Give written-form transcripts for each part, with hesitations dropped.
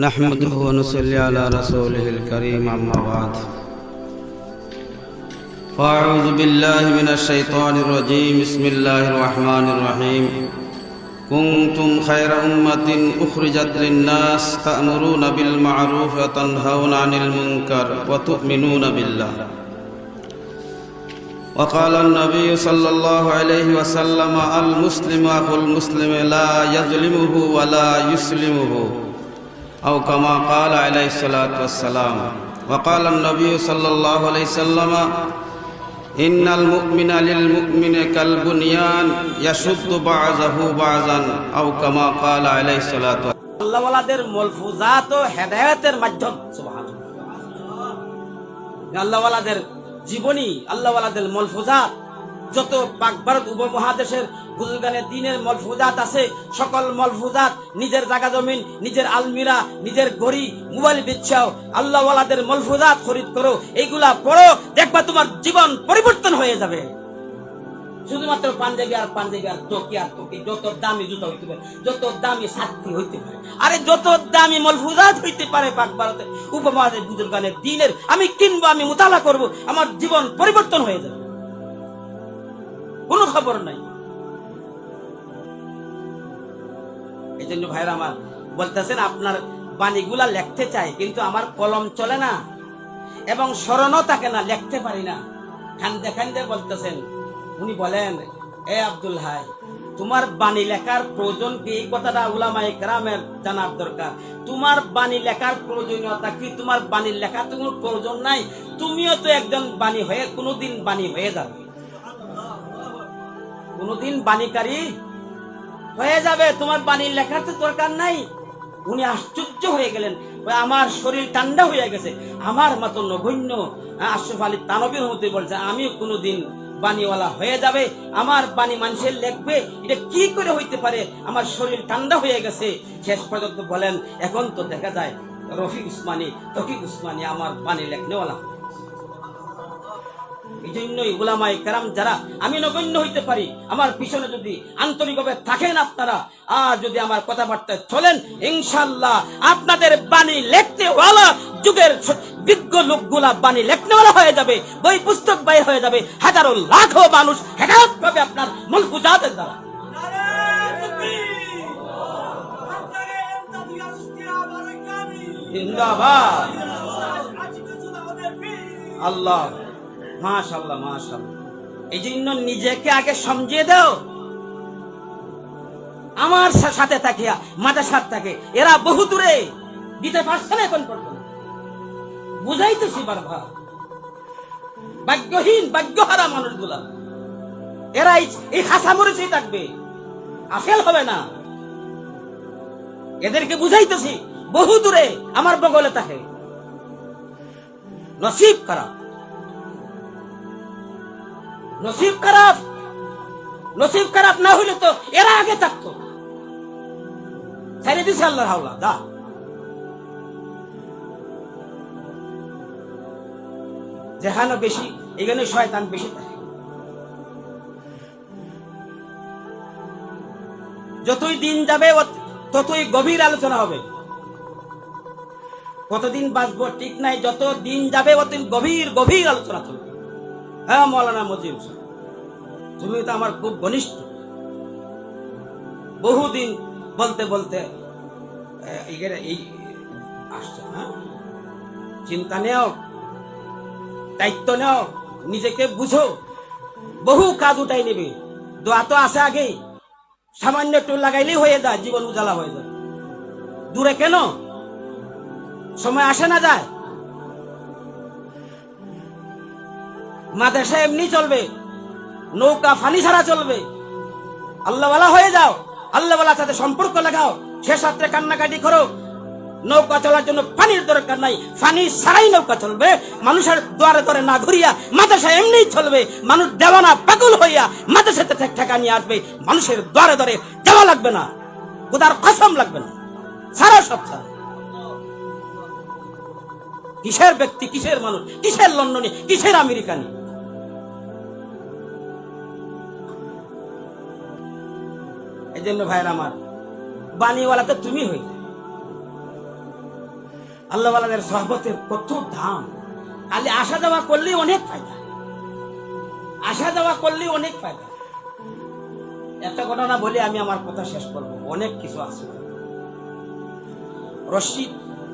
نحمده ونصلي على رسوله الكريم أما بعد فأعوذ بالله من الشيطان الرجيم بسم الله الرحمن الرحيم كنتم خير أمة أخرجت للناس تأمرون بالمعروف وتنهون عن المنكر وتؤمنون بالله وقال النبي صلى الله عليه وسلم المسلم أخو المسلم لا يظلمه ولا يسلمه أو كما قال عليه الصلاة والسلام وقال النبي صلى الله عليه وسلم إن المؤمن للمؤمن كالبنيان يشد بعضه بعضا أو كما قال عليه الصلاة والسلام আল্লাহ ওয়ালাদের মালফুজাত ও হেদায়েতের মাধ্যম সুবহানাল্লাহ। আল্লাহ ওয়ালাদের জীবনী, আল্লাহ ওয়ালাদের মালফুজাত, যত পাক ভারত উপমহাদেশের বুজুর্গানে দ্বীনের মালফুজাত আছে, সকল মালফুজাত নিজের জায়গা জমিন, নিজের আলমিরা, নিজের ঘড়ি, মোবাইল বিচ্ছাও আল্লাহ ওয়ালাদের মালফুজাত খরিদ করো, এইগুলা পড়ো, দেখবা তোমার জীবন পরিবর্তন হয়ে যাবে। শুধুমাত্র পাঞ্জাবি আর পাঞ্জাবি আর টকি আর টকি, যত দামি জুতা হইতে পারে, যত দামি সাথী হইতে পারে, আরে যত দামি মালফুজাত হইতে পারে পাক ভারতে উপমহাদেশ বুজুর্গানের দ্বীনের, আমি কিনবো, আমি মুতালা করব, আমার জীবন পরিবর্তন হয়ে যাবে, কোনো খবর নাই। এই জন্য ভাইরা আমার বলতেছেন আপনার বাণীগুলা লিখতে চাই, কিন্তু আমার কলম চলে না এবং স্মরণও থাকে না, লিখতে পারি না। খান্দে খান্দে বলতেছেন, উনি বলেন, এ আব্দুল হাই, তোমার বাণী লেখার প্রয়োজন কি? এই কথাটা উলামায়ে কেরামের জানার দরকার। তোমার বাণী লেখার প্রয়োজনীয়তা কি? তোমার বাণীর লেখা তো কোনো প্রয়োজন নাই, তুমিও তো একজন বাণী হয়ে কোনোদিন বাণী হয়ে যাবে, কোনদিন বাণীকারী হয়ে যাবে, তোমার বাণীর লেখার তো দরকার নাই। উনি আশ্চর্য হয়ে গেলেন, আমার শরীর ঠান্ডা হয়ে গেছে, আমার মতো নগণ্য আশরাফ আলী থানভীর মধ্যে বলছে আমিও কোনোদিন বাণীওয়ালা হয়ে যাবে, আমার বাণী মানুষের লিখবে, এটা কি করে হইতে পারে, আমার শরীর ঠান্ডা হয়ে গেছে। শেষ পর্যন্ত বলেন, এখন তো দেখা যায় রফিক উসমানী, তকিক উসমানী আমার বাণী লেখনেওয়ালা। এই জন্যই উলামায়ে কেরাম যারা, আমি নগণ্য হইতে পারি, আমার পিছনে যদি আন্তরিকভাবে থাকেন আপনারা, আর যদি আমার কথাবার্তায় চলেন, ইনশাআল্লাহ আপনাদের বাণী লিখতেওয়ালা যুগের বিজ্ঞ লোকগুলা বাণী লিখনেওয়ালা হয়ে যাবে, বই পুস্তক বাইর হয়ে যাবে, হাজারো লাখো মানুষ হেদায়েত পাবে আপনার মালফুজাতের দ্বারা। জিন্দাবাদ আল্লাহ, মাশাআল্লাহ মাশাআল্লাহ। এই জন্য নিজেকে আগে সমঝিয়ে দাও, আমার সাথে থাকিয়া মাদ্রাসার থাকে, এরা বহু দূরে দিতে পারছে না এখন পর্যন্ত, বুঝাইতেছি বারবার। ভাগ্যহীন ভাগ্যহারা মানুষগুলা, এরা এই খাসা মরিচই থাকবে, আসল হবে না। এদেরকে বুঝাইতেছি, বহু দূরে আমার বগলে থাকে, নসিব খারাপ, নসিব খারাপ, নসিব খারাপ না হইলে তো এরা আগে থাকতো, ছেড়ে দিছে আল্লাহর হাওলা দা। যেখানে বেশি এখানে শয়তান বেশি থাকে, যতই দিন যাবে ততই গভীর আলোচনা হবে, কতদিন বাঁচবো ঠিক নাই, যত দিন যাবে অত গভীর গভীর আলোচনা চলবে। হ্যাঁ মৌলানা মজিব, তুমি তো আমার খুব ঘনিষ্ঠ, বহুদিন বলতে বলতে এই আসছে। হ্যাঁ, চিন্তা নেও, দায়িত্ব নেও, নিজেকে বুঝো, বহু কাজ উঠাই নেবে, দোয়া তো আছে আগেই, সামান্য একটু লাগাইলেই হয়ে যায়, জীবন উজালা হয়ে যায়। দূরে কেন, সময় আসে না যায়। মাদ্রাসা এমনি চলবে, নৌকা ফানি ছাড়া চলবে। আল্লাহওয়ালা হয়ে যাও, আল্লাহওয়ালার সাথে সম্পর্ক লাগাও, শেষ রাত্রে কান্নাকাটি করো। নৌকা চলার জন্য পানির দরকার নাই, পানি ছাড়াই নৌকা চলবে। মানুষের দ্বারে দ্বারে না ঘুরিয়া মাদ্রাসা এমনি চলবে। মানুষ দেওয়ানা পাগল হইয়া মাদ্রাসাতে ঠেকা নিয়ে আসবে, মানুষের দ্বারে দ্বারে দেওয়া লাগবে না, খোদার কসম লাগবে না, সারা সব ছাড়া। কিসের ব্যক্তি, কিসের মানুষ, কিসের লন্ডনী, কিসের আমেরিকানি। এই জন্য ভাইয়ের আমার, বাণীওয়ালা তো তুমি হই, আল্লাহওয়ালাদের সহবতের কত দাম। খালি আসা যাওয়া করলেই অনেক ফায়দা, আসা যাওয়া করলেই অনেক ফায়দা। একটা ঘটনা বলে আমি আমার কথা শেষ করব, অনেক কিছু আছে।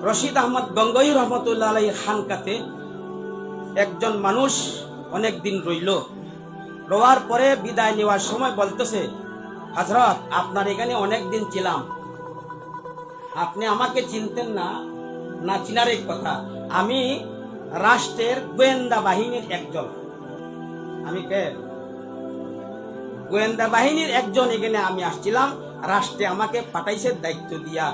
রশিদ আহমদ গঙ্গোহী রহমতুল্লাহ আলাইহির খানকাতে একজন মানুষ অনেক দিন রইল। রোয়ার পরে বিদায় নেওয়ার সময় বলতেছে, হযরত আপনার এখানে অনেক দিন ছিলাম, আপনি আমাকে চিনতেন না, না চিনার এক কথা, আমি রাষ্ট্রের গোয়েন্দা বাহিনীর একজন। আমি কে? গোয়েন্দা বাহিনীর একজন। এখানে আমি আসছিলাম, রাষ্ট্রে আমাকে পাঠাইছে দায়িত্ব দিয়া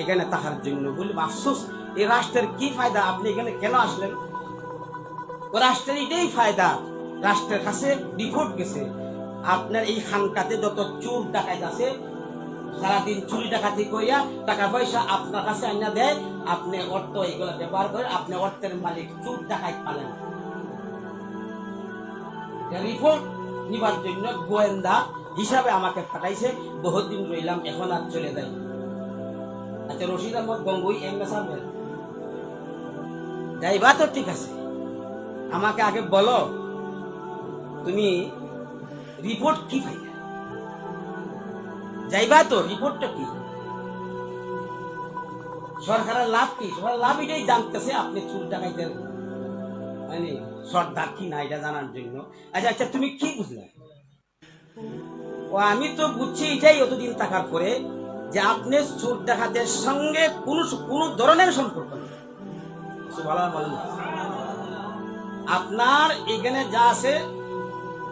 এখানে তাহার জন্য। বলি আফসোস, এই রাষ্ট্রের কি ফায়দা, আপনি এখানে কেন আসলেন? ও রাষ্ট্রের এটাই ফায়দা, রাষ্ট্রের কাছে রিপোর্ট গেছে আপনার এই খানকাতে যত চোর ডাকাত আছে, সারাদিন চুরি ডাকাতি করিয়া টাকা পয়সা আপনার কাছে আইনা দেয়, আপনি অর্থ এগুলো ব্যবহার করে আপনি অর্থের মালিক, চোর ডাকাত পালেন। রিপোর্ট নিবার জন্য গোয়েন্দা হিসাবে আমাকে পাঠাইছে, বহুদিন রইলাম, এখন আর চলে যাই। আচ্ছা, রশিদ আহমদ গঙ্গোহী এমনি সাহেব যাইবা তো ঠিক আছে, আমাকে আগে বলো তুমি রিপোর্ট কি পাইলে? যাইবা তো, রিপোর্টটা কি, সরকারের লাভ কি? সরকারের লাভ এটাই জানতেছে আপনি চুর ডাকাইতের মানে সর্দার কি না, এটা জানার জন্য। আচ্ছা আচ্ছা, তুমি কি বুঝলে? ও আমি তো বুঝছি এটাই এতদিন থাকার পরে, যে আপনি চোর ডাকাতের সঙ্গে কোন ধরনের সম্পর্ক নেই। আপনার এখানে যা আছে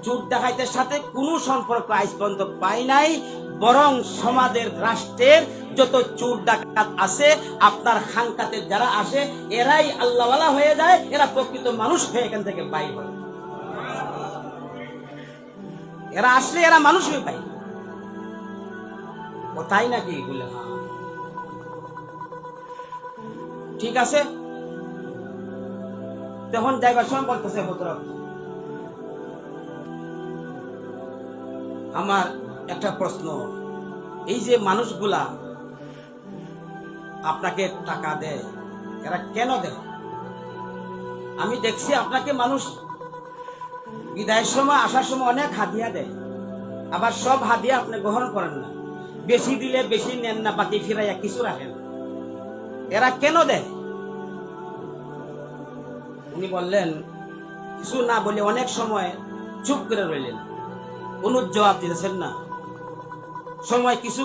চোর ডাকাতের সাথে কোনো সম্পর্ক আজ পর্যন্ত পাই নাই, বরং সমাজের রাষ্ট্রের যত চোর ডাকাত আছে আপনার খানকাতে যারা আসে এরাই আল্লাহওয়ালা হয়ে যায়, এরা প্রকৃত মানুষ হয়ে এখান থেকে বাইর হয়। এরা আসলে এরা মানুষ হয়ে পায়। ও তাই নাকি? বলে ঠিক আছে। তখন যাইবার সময় বলতেছে, আমার একটা প্রশ্ন, এই যে মানুষগুলা আপনাকে টাকা দেয়, এরা কেন দেয়? আমি দেখছি আপনাকে মানুষ বিদায়ের সময় আসার সময় অনেক হাদিয়া দেয়, আবার সব হাদিয়া আপনি গ্রহণ করেন না, বেশি দিলে বেশি নেন না, বাকি ফিরাইয়া কিছু রাখেন, এরা কেন দেয়? উনি বললেন, কিছু না বলে অনেক সময় চুপ করে রইলেন, কোন জবাব দিতেছেন না। সময় কিছু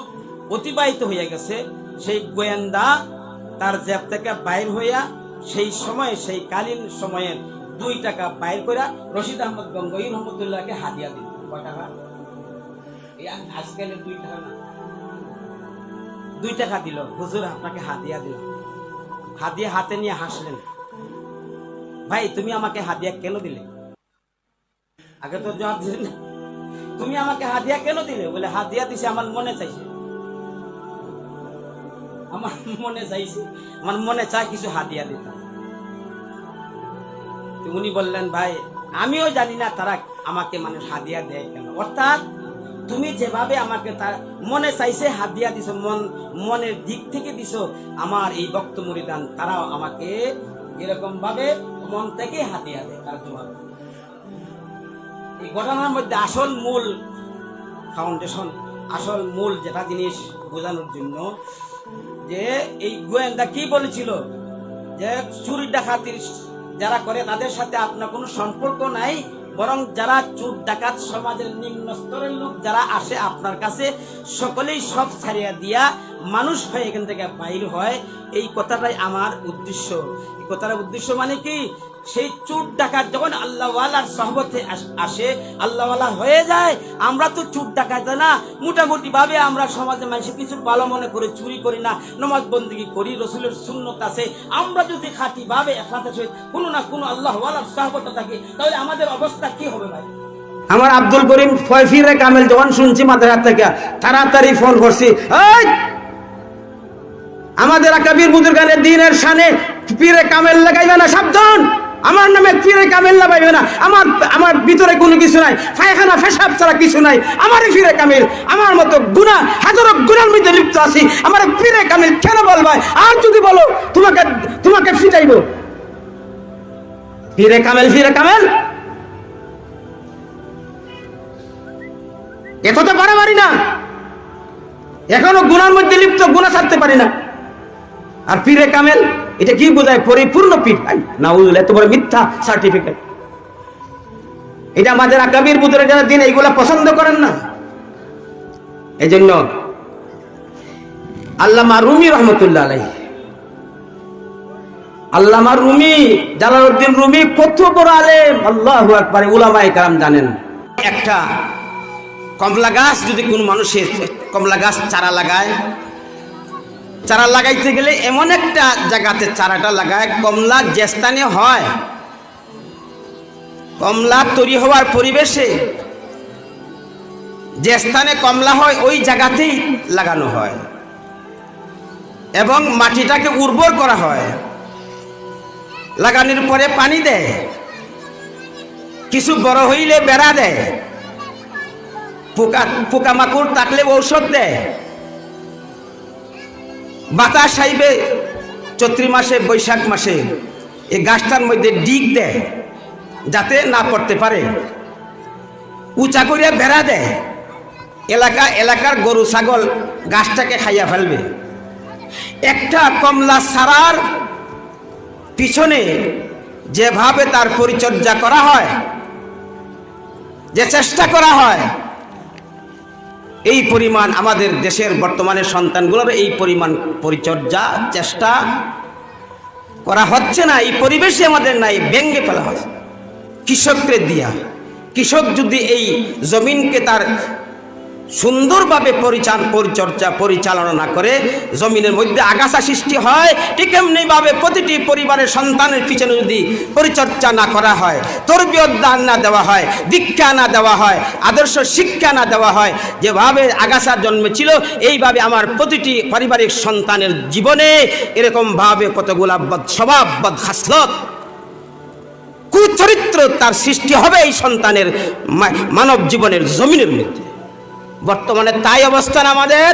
অতিবাহিত হইয়া গেছে, সেই গোয়েন্দা তার জেব থেকে বাইর হইয়া সেই সময়ে, সেই কালীন সময়ের 2 টাকা বাইর করে রশিদ আহমদ গঙ্গোহী রহমতুল্লাহকে হাদিয়া দিল। কয় টাকা? আজকাল 2 টাকা না, 2 টাকা দিল। হুজুর আপনাকে হাদিয়া দিল। হাদিয়া হাতে নিয়ে হাসলেন। ভাই তুমি আমাকে হাদিয়া কেন দিলে? আগে তো জবাব দিলেন না, তুমি আমাকে হাদিয়া কেন দিলে? বলে হাদিয়া দিছে আমার মনে চাইছে, আমার মনে চাইছে, আমার মনে চায় কিছু হাদিয়া দিতাম। উনি বললেন, ভাই আমিও জানি না তারা আমাকে মানুষ হাদিয়া দেয় কেন, অর্থাৎ তুমি যেভাবে আমাকে তার মনে চাইছে হাদিয়া দিছো, মনের দিক থেকে দিছো, আমার এই ভক্ত মুরিদান তারাও আমাকে এরকম ভাবে মন থেকে হাদিয়া দেয়। তার জবাব, এই ঘটনার মধ্যে আসল মূল ফাউন্ডেশন, আসল মূল যেটা জিনিস বোঝানোর জন্য, যে এই গোয়েন্দা কি বলেছিল, যে চুরি ডাকাতির যারা করে তাদের সাথে আপনার কোনো সম্পর্ক নাই, বরং যারা চোর ডাকাত সমাজের নিম্ন স্তরের লোক যারা আসে আপনার কাছে, সকলেই সব ছাড়িয়া দিয়া মানুষ হয়ে এখান থেকে বাইর হয়। এই কথাটাই আমার উদ্দেশ্য। এই কথাটার উদ্দেশ্য মানে কি, সেই চোর ডাকাত যখন আল্লাহওয়ালার সহবতে আসে, আল্লাহওয়ালা হয়ে যায়। আমরা তো চোর ডাকাত না, মোটামুটি ভাবে আমরা সমাজে মানুষ কিছু ভালো মনে করে চুরি করি না, নামাজ বন্দেগী করি, রসুলের সুন্নত আছে। আমরা যদি খাঁটি ভাবে একসাথে কোনো না কোনো আল্লাহওয়ালার সহবতে থাকি, তাহলে আমাদের অবস্থা কি হবে ভাই? আমার আব্দুল করিম ফয়ফিরে কামেল যখন শুনছি মাদ্রাসা থেকে, তাড়াতাড়ি ফোন করছি, আমাদের আকাবির বুজুর্গানের দ্বীনের শানে পীরে কামেল লাগাইবে না, সাবধান। আমার নামে পীরে কামেল লাগাইবে না। আমার ভিতরে কোনো কিছু নাই, পায়খানা পেশাব ছাড়া কিছু নাই। আমারই পীরে কামেল, আমার মতো গুনাহ হাজারো গুনার মধ্যে লিপ্ত আছি, আমার পীরে কামেল কেন বলবাই? আর যদি বলো তোমাকে চাইব? ফিরে কামেল এতটা পারি না, এখনো গুনার মধ্যে লিপ্ত, গুনাহ ছাড়তে পারি না। আর পীরে কামেল এটা কি বোঝায়? পরিপূর্ণ পীর। নাউজুবিল্লাহ, এত বড় মিথ্যা সার্টিফিকেট। এটা আমাদের আকাবির বুজুর্গ যারা দিন এইগুলা পছন্দ করেন না। এই জন্য আল্লামা রুমি রহমতুল্লাহ আলাইহি, আল্লামা রুমি, জালালউদ্দিন রুমি কত বড় আলেম, আল্লাহু আকবার। উলামায়ে কেরাম জানেন, একটা কমলা গাছ যদি কোন মানুষের কমলা গাছ চারা লাগায়, চারা লাগাইতে গেলে এমন একটা জায়গাতে চারাটা লাগায়, কমলা যে স্থানে হয়, কমলা তৈরি হওয়ার পরিবেশে যে স্থানে কমলা হয় ওই জায়গাতেই লাগানো হয় এবং মাটিটাকে উর্বর করা হয়। লাগানোর পরে পানি দেয়, কিছু বড় হইলে বেড়া দেয়, পোকামাকড় থাকলে ঔষধ দেয়, বাতাস আইবে চৈত্র মাসে বৈশাখ মাসে এই গাছটার মধ্যে ডিগ দেয় যাতে না পড়তে পারে, উঁচা করিয়া বেড়া দেয়, এলাকার গরু ছাগল গাছটাকে খাইয়া ফেলবে। একটা কমলা চারার পিছনে যেভাবে তার পরিচর্যা করা হয়, যে চেষ্টা করা হয়, এই পরিমাণ আমাদের দেশের বর্তমানে সন্তানগুলোর এই পরিমাণ পরিচর্যা চেষ্টা করা হচ্ছে না। এই পরিবেশে আমাদের নাই, ভেঙ্গে ফেলা হচ্ছে কৃষককে দিয়া। কৃষক যদি এই জমিনকে তার সুন্দরভাবে পরিচালনা না করে, জমিনের মধ্যে আগাছা সৃষ্টি হয়, ঠিক এমনি ভাবে প্রতিটি পরিবারের সন্তানের পিছনে যদি পরিচর্যা না করা হয়, তরবিয়ত দান না দেওয়া হয়, দীক্ষা না দেওয়া হয়, আদর্শ শিক্ষা না দেওয়া হয়, যেভাবে আগাছা জন্মেছিল এইভাবে আমার প্রতিটি পারিবারিক সন্তানের জীবনে এরকম ভাবে কতগুলা বদস্বভাব, বদখাসলত, কুচরিত্র তার সৃষ্টি হবে এই সন্তানের মানব জীবনের জমিনের মধ্যে। বর্তমানে তাই অবস্থান আমাদের।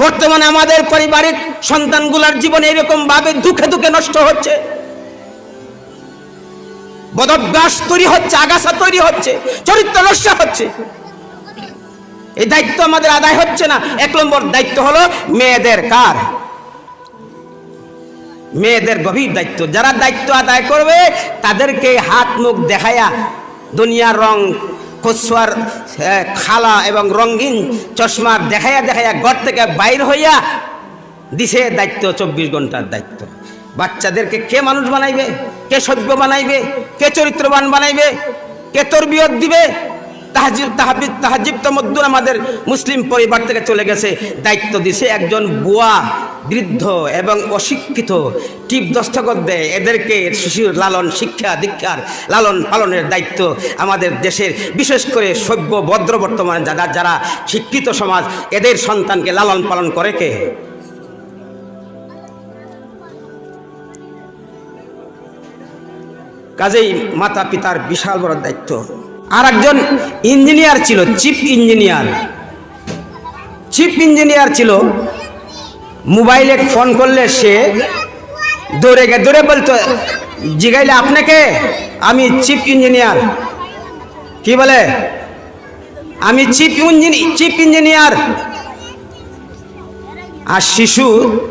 বর্তমানে আমাদের পারিবারিক সন্তানগুলার জীবনে এরকম ভাবে দুঃখে দুঃখে নষ্ট হচ্ছে, বদভ্যাস তৈরি হচ্ছে, আগাছা তৈরি হচ্ছে, চরিত্র নষ্ট হচ্ছে। এই দায়িত্ব আমাদের আদায় হচ্ছে না। 1 নম্বর দায়িত্ব হলো মেয়েদের। কার? মেয়েদের গভীর দায়িত্ব। যারা দায়িত্ব আদায় করবে তাদেরকে হাত মুখ দেখায়া দুনিয়ার রং কসুয়ার খালা এবং রঙিন চশমা দেখাইয়া ঘর থেকে বাইর হইয়া দিছে দায়িত্ব, 24 ঘন্টার দায়িত্ব। বাচ্চাদেরকে কে মানুষ বানাইবে, কে সভ্য বানাইবে, কে চরিত্রবান বানাইবে, কে তরবিয়ত দিবে? তাহাজিব তমদ্দুন আমাদের মুসলিম পরিবার থেকে চলে গেছে। দায়িত্ব দিছে একজন বুয়া, বৃদ্ধ এবং অশিক্ষিত, টিপ দস্তখত দেয়। এদেরকে শিশুর লালন শিক্ষা দীক্ষার লালন পালনের দায়িত্ব আমাদের দেশের, বিশেষ করে সভ্য ভদ্র বর্তমানে যারা শিক্ষিত সমাজ, এদের সন্তানকে লালন পালন করে কে? কাজেই মাতা পিতার বিশাল বড় দায়িত্ব। আর একজন ইঞ্জিনিয়ার ছিল, চিফ ইঞ্জিনিয়ার ছিল। মোবাইলে ফোন করলে সে দৌড়ে বলতো, জিগাইলে আপনাকে, আমি চিফ ইঞ্জিনিয়ার। কি বলে? আমি চিফ ইঞ্জিনিয়ার। আর শিশু,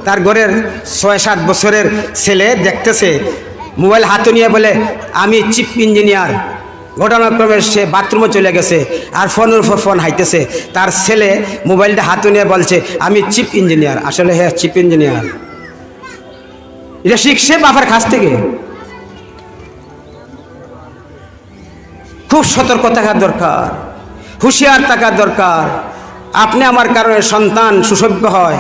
তার ঘরের 6-7 বছরের ছেলে দেখতেছে, মোবাইল হাতে নিয়ে বলে আমি চিফ ইঞ্জিনিয়ার। ঘটনাক্রমে সে বাথরুমে চলে গেছে, আর ফোনের উপর ফোন হাইতেছে। তার ছেলে মোবাইলটা হাতে নিয়ে বলছে আমি চিফ ইঞ্জিনিয়ার। আসলে হ্যাঁ, চিফ ইঞ্জিনিয়ার। এটা শিখছে বাবার কাছ থেকে। খুব সতর্ক থাকার দরকার, হুঁশিয়ার থাকার দরকার। আপনি আমার কারণে সন্তান সুসভ্য হয়,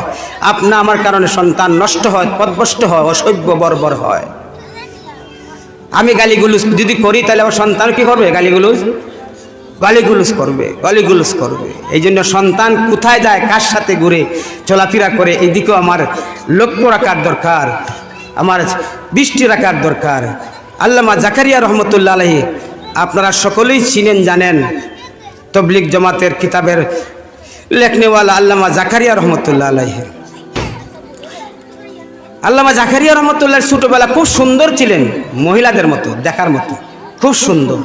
আপনি আমার কারণে সন্তান নষ্ট হয়, পথভ্রষ্ট হয়, অসভ্য বর্বর হয়। আমি গালিগুলুজ যদি করি তাহলে আমার সন্তান কি করবে? গালিগুলুজ করবে। এই জন্য সন্তান কোথায় যায়, কার সাথে ঘুরে চলাফেরা করে, এদিকেও আমার লক্ষ্য রাখার দরকার, আমার দৃষ্টি রাখার দরকার। আল্লামা জাকারিয়া রহমতুল্লাহ আলাইহি আপনারা সকলেই চিনেন, জানেন। তবলিগ জামাতের কিতাবের লেখনেওয়ালা আল্লামা জাকারিয়া রহমতুল্লাহ আলাইহি আল্লামা জাকারিয়া রহমতুল্লাহ ছোটবেলা খুব সুন্দর ছিলেন, মহিলাদের মতো দেখার মতো, খুব সুন্দর।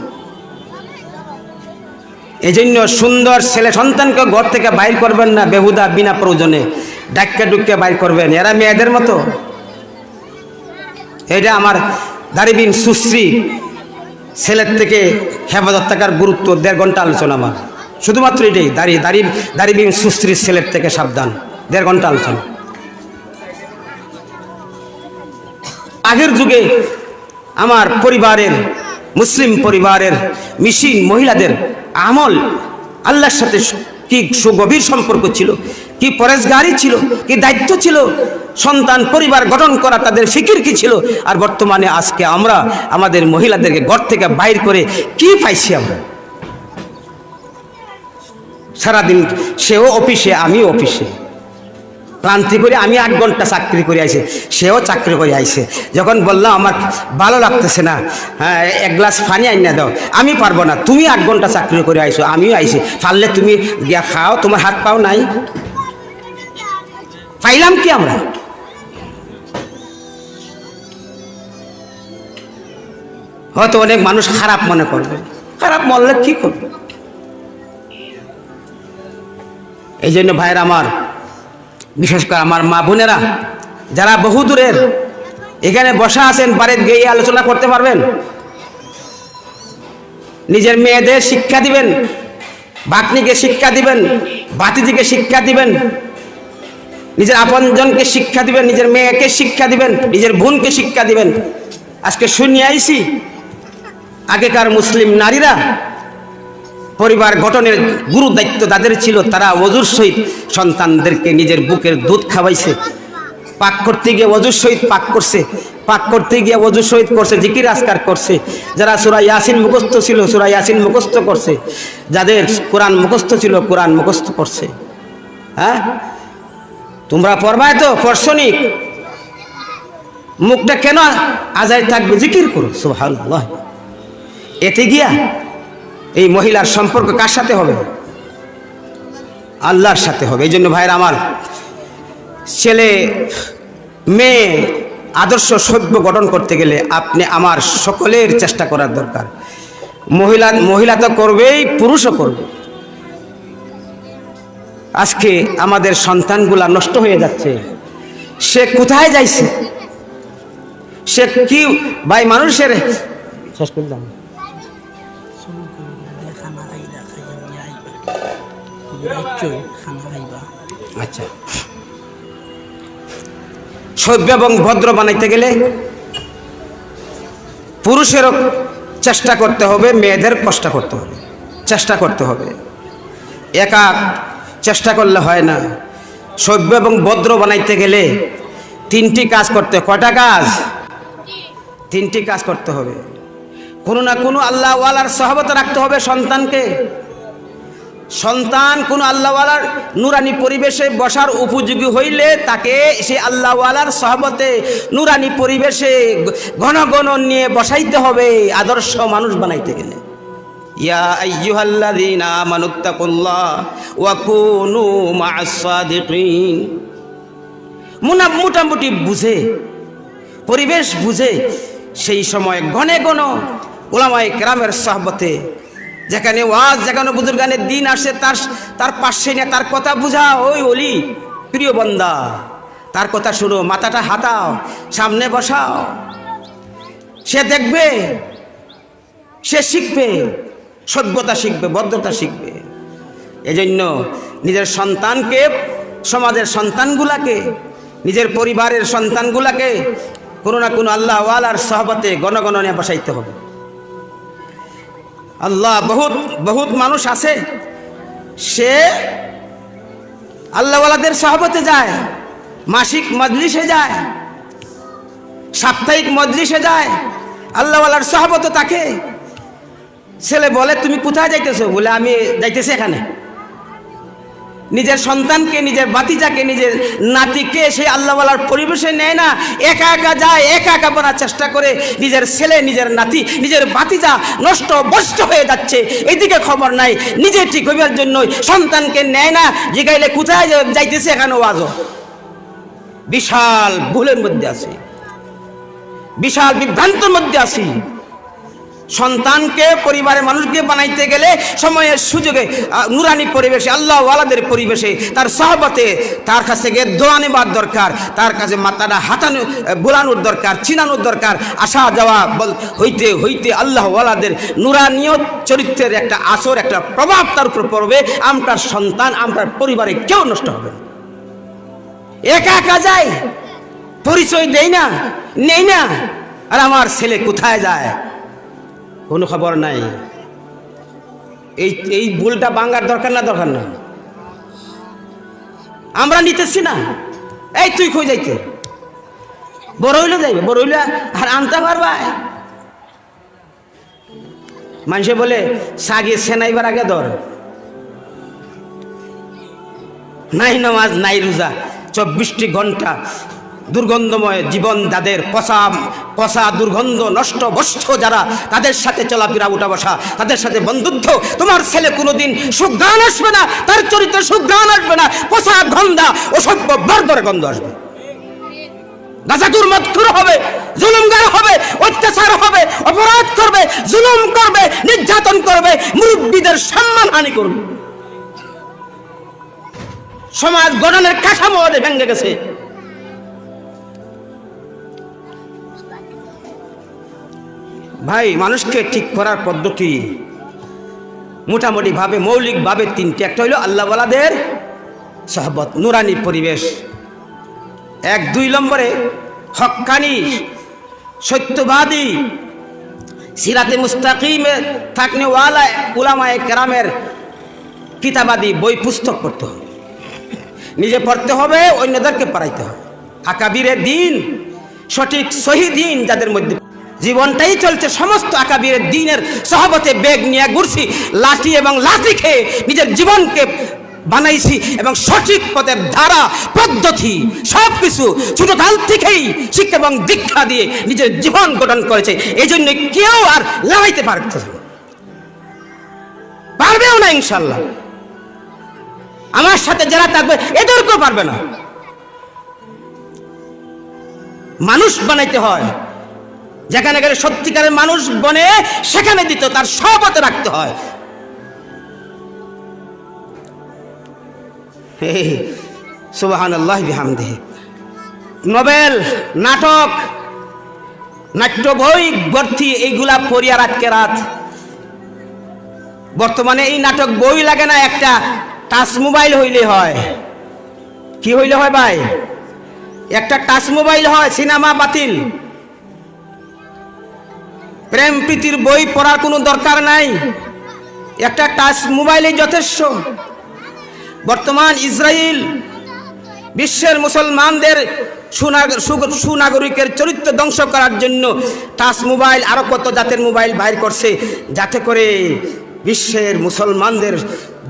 এই জন্য সুন্দর ছেলে সন্তানকে ঘর থেকে বাইর করবেন না বেহুদা বিনা প্রয়োজনে, ডাক্কা ডুক্কে বাইর করবেন, এরা মেয়েদের মতো। এটা আমার দাড়িবিন সুশ্রী ছেলের থেকে হেফাজত থাকার গুরুত্ব 1.5 ঘন্টা আলোচনা আমার, শুধুমাত্র এটাই। দাড়িবিন সুশ্রীর ছেলের থেকে সাবধান, 1.5 ঘন্টা আলোচনা। আগের যুগে আমার পরিবারের, মুসলিম পরিবারের মিশিন মহিলাদের আমল আল্লাহর সাথে কি সুগভীর সম্পর্ক ছিল, কি পরেশগারি ছিল, কি দায়িত্ব ছিল, সন্তান পরিবার গঠন করা তাদের ফিকির কি ছিল। আর বর্তমানে আজকে আমরা আমাদের মহিলাদেরকে ঘর থেকে বাইর করে কি পাইছি আমরা? সারাদিন সেও অফিসে, আমিও অফিসে, ক্লান্তি করে আমি 8 ঘন্টা চাকরি করে আইছি, সেও চাকরি করে আইছে। যখন বললাম আমার ভালো লাগতেছে না, হ্যাঁ 1 গ্লাস পানি আইনা দাও, আমি পারবো না, তুমি 8 ঘন্টা চাকরি করে আইছো, আমিও আইছি, পারলে তুমি গিয়া খাও, তোমার হাত পাও নাই। পাইলাম কি আমরা? হয়তো অনেক মানুষ খারাপ মনে করবে, খারাপ মনে কি করবে? এই জন্য ভাইয়ের আমার, বিশেষ করে আমার মা বোনেরা যারা বহু দূরের এখানে বসা আছেন, বাড়িতে গিয়ে আলোচনা করতে পারবেন, নিজের মেয়েদের শিক্ষা দিবেন, বাকনিকে শিক্ষা দিবেন, বাতিজিকে শিক্ষা দিবেন, নিজের আপনজনকে শিক্ষা দিবেন, নিজের মেয়েকে শিক্ষা দিবেন, নিজের বোনকে শিক্ষা দিবেন। আজকে শুনিয়ে আইছি আগেকার মুসলিম নারীরা পরিবার গঠনের গুরু দায়িত্ব যাদের ছিল, তারা ওযুর সহিত সন্তানদেরকে নিজের বুকের দুধ খাওয়াইছে, পাক করতে গিয়ে ওযুর সহিত পাক করছে, পাক করতে গিয়ে ওযুর সহিত করছে, জিকির আজকার করছে। যারা সূরা ইয়াসিন মুখস্থ ছিল, সূরা ইয়াসিন মুখস্থ করছে, যাদের কোরআন মুখস্থ ছিল, কোরআন মুখস্থ করছে। হ্যাঁ, তোমরা পড়বাই তো, পড়ছনি, মুখটা কেন আজাই থাকবে? জিকির করো সুবহানাল্লাহ। এতে গিয়া এই মহিলার সম্পর্ক কার সাথে হবে? আল্লাহর সাথে হবে। এই জন্য ভাইরা আমার, ছেলে মেয়ে আদর্শ সভ্য গঠন করতে গেলে আপনি আমার সকলের চেষ্টা করার দরকার। মহিলা তো করবেই, পুরুষও করবে। আজকে আমাদের সন্তানগুলা নষ্ট হয়ে যাচ্ছে, সে কোথায় যাইছে, সে কি ভাই মানুষের শেষ করলাম। আচ্ছা, সভ্য এবং ভদ্র বানাইতে গেলে পুরুষেরও চেষ্টা করতে হবে, মেয়েদের কষ্ট করতে হবে, চেষ্টা করতে হবে। একা চেষ্টা করলে হয় না। সভ্য এবং ভদ্র বানাইতে গেলে 3টি কাজ করতে, কয়টা কাজ? 3টি কাজ করতে হবে। কোনো না কোনো আল্লাহওয়ালার সহবত রাখতে হবে সন্তানকে। সন্তান কোন আল্লাহওয়ালার নুরানি পরিবেশে বসার উপযোগী হইলে তাকে সে আল্লাহওয়ালার সহবতে নুরানি পরিবেশে ঘন ঘন নিয়ে বসাইতে হবে, আদর্শ মানুষ বানাইতে গেলে। ইয়া আইয়ুহাল্লাযীনা আমানুত্তাকুল্লাহ ওয়া কুনু মা'আস সাদিকিন। মোটামুটি বুঝে, পরিবেশ বুঝে সেই সময় ঘনে ঘন উলামায়ে কেরামের সহবতে, যেখানে ওয়াজ, যেখানে বুজুর্গানের দিন আসে, তার পাশে নিয়ে তার কথা বুঝা, ওই ওলি প্রিয় বান্দা, তার কথা শুনো, মাথাটা হাতাও, সামনে বসাও, সে দেখবে, সে শিখবে, সভ্যতা শিখবে, ভদ্রতা শিখবে। এজন্য নিজের সন্তানকে, সমাজের সন্তানগুলাকে, নিজের পরিবারের সন্তানগুলাকে কোনো না কোনো আল্লাহওয়ালার সহবতে ঘন ঘন নিয়ে বসাইতে হবে। আল্লাহ বহুত মানুষ আছে, সে আল্লাহওয়ালাদের সহবতে যায়, মাসিক মজলিসে যায়, সাপ্তাহিক মজলিসে যায়, আল্লাহওয়ালার সহবত তাকে। ছেলে বলে তুমি কোথায় যাইতেছো? বলে আমি যাইতেছি এখানে। নিজের সন্তানকে, নিজের বাতিজাকে, নিজের নাতিকে সে আল্লাহওয়ালার পরিবেশে নেয় না, একা একা যায়, একা একা পড়ার চেষ্টা করে। নিজের ছেলে, নিজের নাতি, নিজের বাতিজা নষ্ট ভ্রষ্ট হয়ে যাচ্ছে, এইদিকে খবর নাই। নিজে ঠিক হইবার জন্য সন্তানকে নেয় না, জিগাইলে কোথায় যাইতেছে, এখানে ওয়াজও বিশাল ভুলের মধ্যে আছি, বিশাল বিভ্রান্তের মধ্যে আছি। সন্তানকে, পরিবারের মানুষকে বানাইতে গেলে সময়ের সুযোগে নুরানি পরিবেশে, আল্লাহ ওয়ালাদের পরিবেশে, তার সহবতে, তার কাছে গিয়ে দোয়া নেবার দরকার, তার কাছে মাথাটা হাতানো বোলানোর দরকার, চিনানোর দরকার। আসা যাওয়া হইতে হইতে আল্লাহ ওয়ালাদের নুরানিয়ত চরিত্রের একটা আসর, একটা প্রভাব তার উপর পড়বে। আমার সন্তান, আমার পরিবারে কেউ নষ্ট হবে না। একা একা যায়, পরিচয় দেই না, নেই না, আর আমার ছেলে কোথায় যায় কোনো খবর নাই। এই ভুলটা ভাঙার দরকার না, দরকার না? আমরা নিতেছি না। এই তুই কই যাইতে? বড় হইলে যাইবে, বড় হইলে আর আনতে পারবা। মানুষে বলে সাগে সেনাইবার আগে ধর। নাই নামাজ, নাই রোজা, 24টি ঘন্টা দুর্গন্ধময় জীবন যাদের, পচা পচা দুর্গন্ধ নষ্ট বস্ত্র যারা, তাদের সাথে চলাফেরা, উঠা বসা, তাদের সাথে বন্ধুত্ব। তোমার ছেলে কোনোদিন সুঘ্রাণ আসবে না, তার চরিত্রে সুঘ্রাণ আসবে না, পচা গন্ধা, অসভ্য বর্বর গন্ধ আসবে। গাজাকুর মতখুর হবে, জুলুমগার হবে, অত্যাচার হবে, অপরাধ করবে, জুলুম করবে, নির্যাতন করবে, মুরব্বীদের সম্মানহানি করবে। সমাজ গঠনের কাঠামো ভেঙে গেছে। ভাই, মানুষকে ঠিক করার পদ্ধতি মোটামুটি ভাবে, মৌলিক ভাবে তিনটি। একটা হইল আল্লাহ ওয়ালাদের সহবত, নুরানি পরিবেশ। 1, 2 নম্বরে হক্কানি, সত্যবাদী, সিরাতে মুস্তাকিমে থাকনে ওয়ালা উলামায়ে কেরামের কিতাবাদি বই পুস্তক পড়তে হবে, নিজে পড়তে হবে, অন্যদেরকে পড়াইতে হবে। আকাবিরে দিন, সঠিক সহি দিন যাদের মধ্যে জীবনটাই চলছে, সমস্ত আকাবিরের দিনের সহবতে বেগ নিয়ে ঘুরছি, লাঠি এবং লাঠি খেয়ে নিজের জীবনকে বানাইছি, এবং সঠিক পথের ধারা পদ্ধতি সব কিছু ছোটকাল থেকেই শিক্ষা এবং দীক্ষা দিয়ে নিজের জীবন গঠন করেছে। এই জন্য কেউ আর লড়াইতে পারবেও না ইনশাল্লাহ। আমার সাথে যারা থাকবে এদেরকেও পারবে না। মানুষ বানাইতে হয়, যেখানে গেলে সত্যিকারের মানুষ বনে সেখানে দিতে, তার সহবতে রাখতে হয়। সুবহানাল্লাহি বিহামদিহি। নোবেল, নাটক, নাট্য বই ভর্তি, এইগুলা পড়িয়া রাতকে রাত। বর্তমানে এই নাটক বই লাগে না, একটা টাচ মোবাইল হইলে হয়। কি হইলে হয় ভাই? একটা টাচ মোবাইল হয়, সিনেমা বাতিল। প্রেম প্রীতির বই পড়ার কোনো দরকার নাই, একটা টাচ মোবাইলে যথেষ্ট। বর্তমান ইসরায়েল বিশ্বের মুসলমানদের সুনাগরিকের চরিত্র ধ্বংস করার জন্য টাচ মোবাইল, আরো কত জাতের মোবাইল বাইর করছে, যাতে করে বিশ্বের মুসলমানদের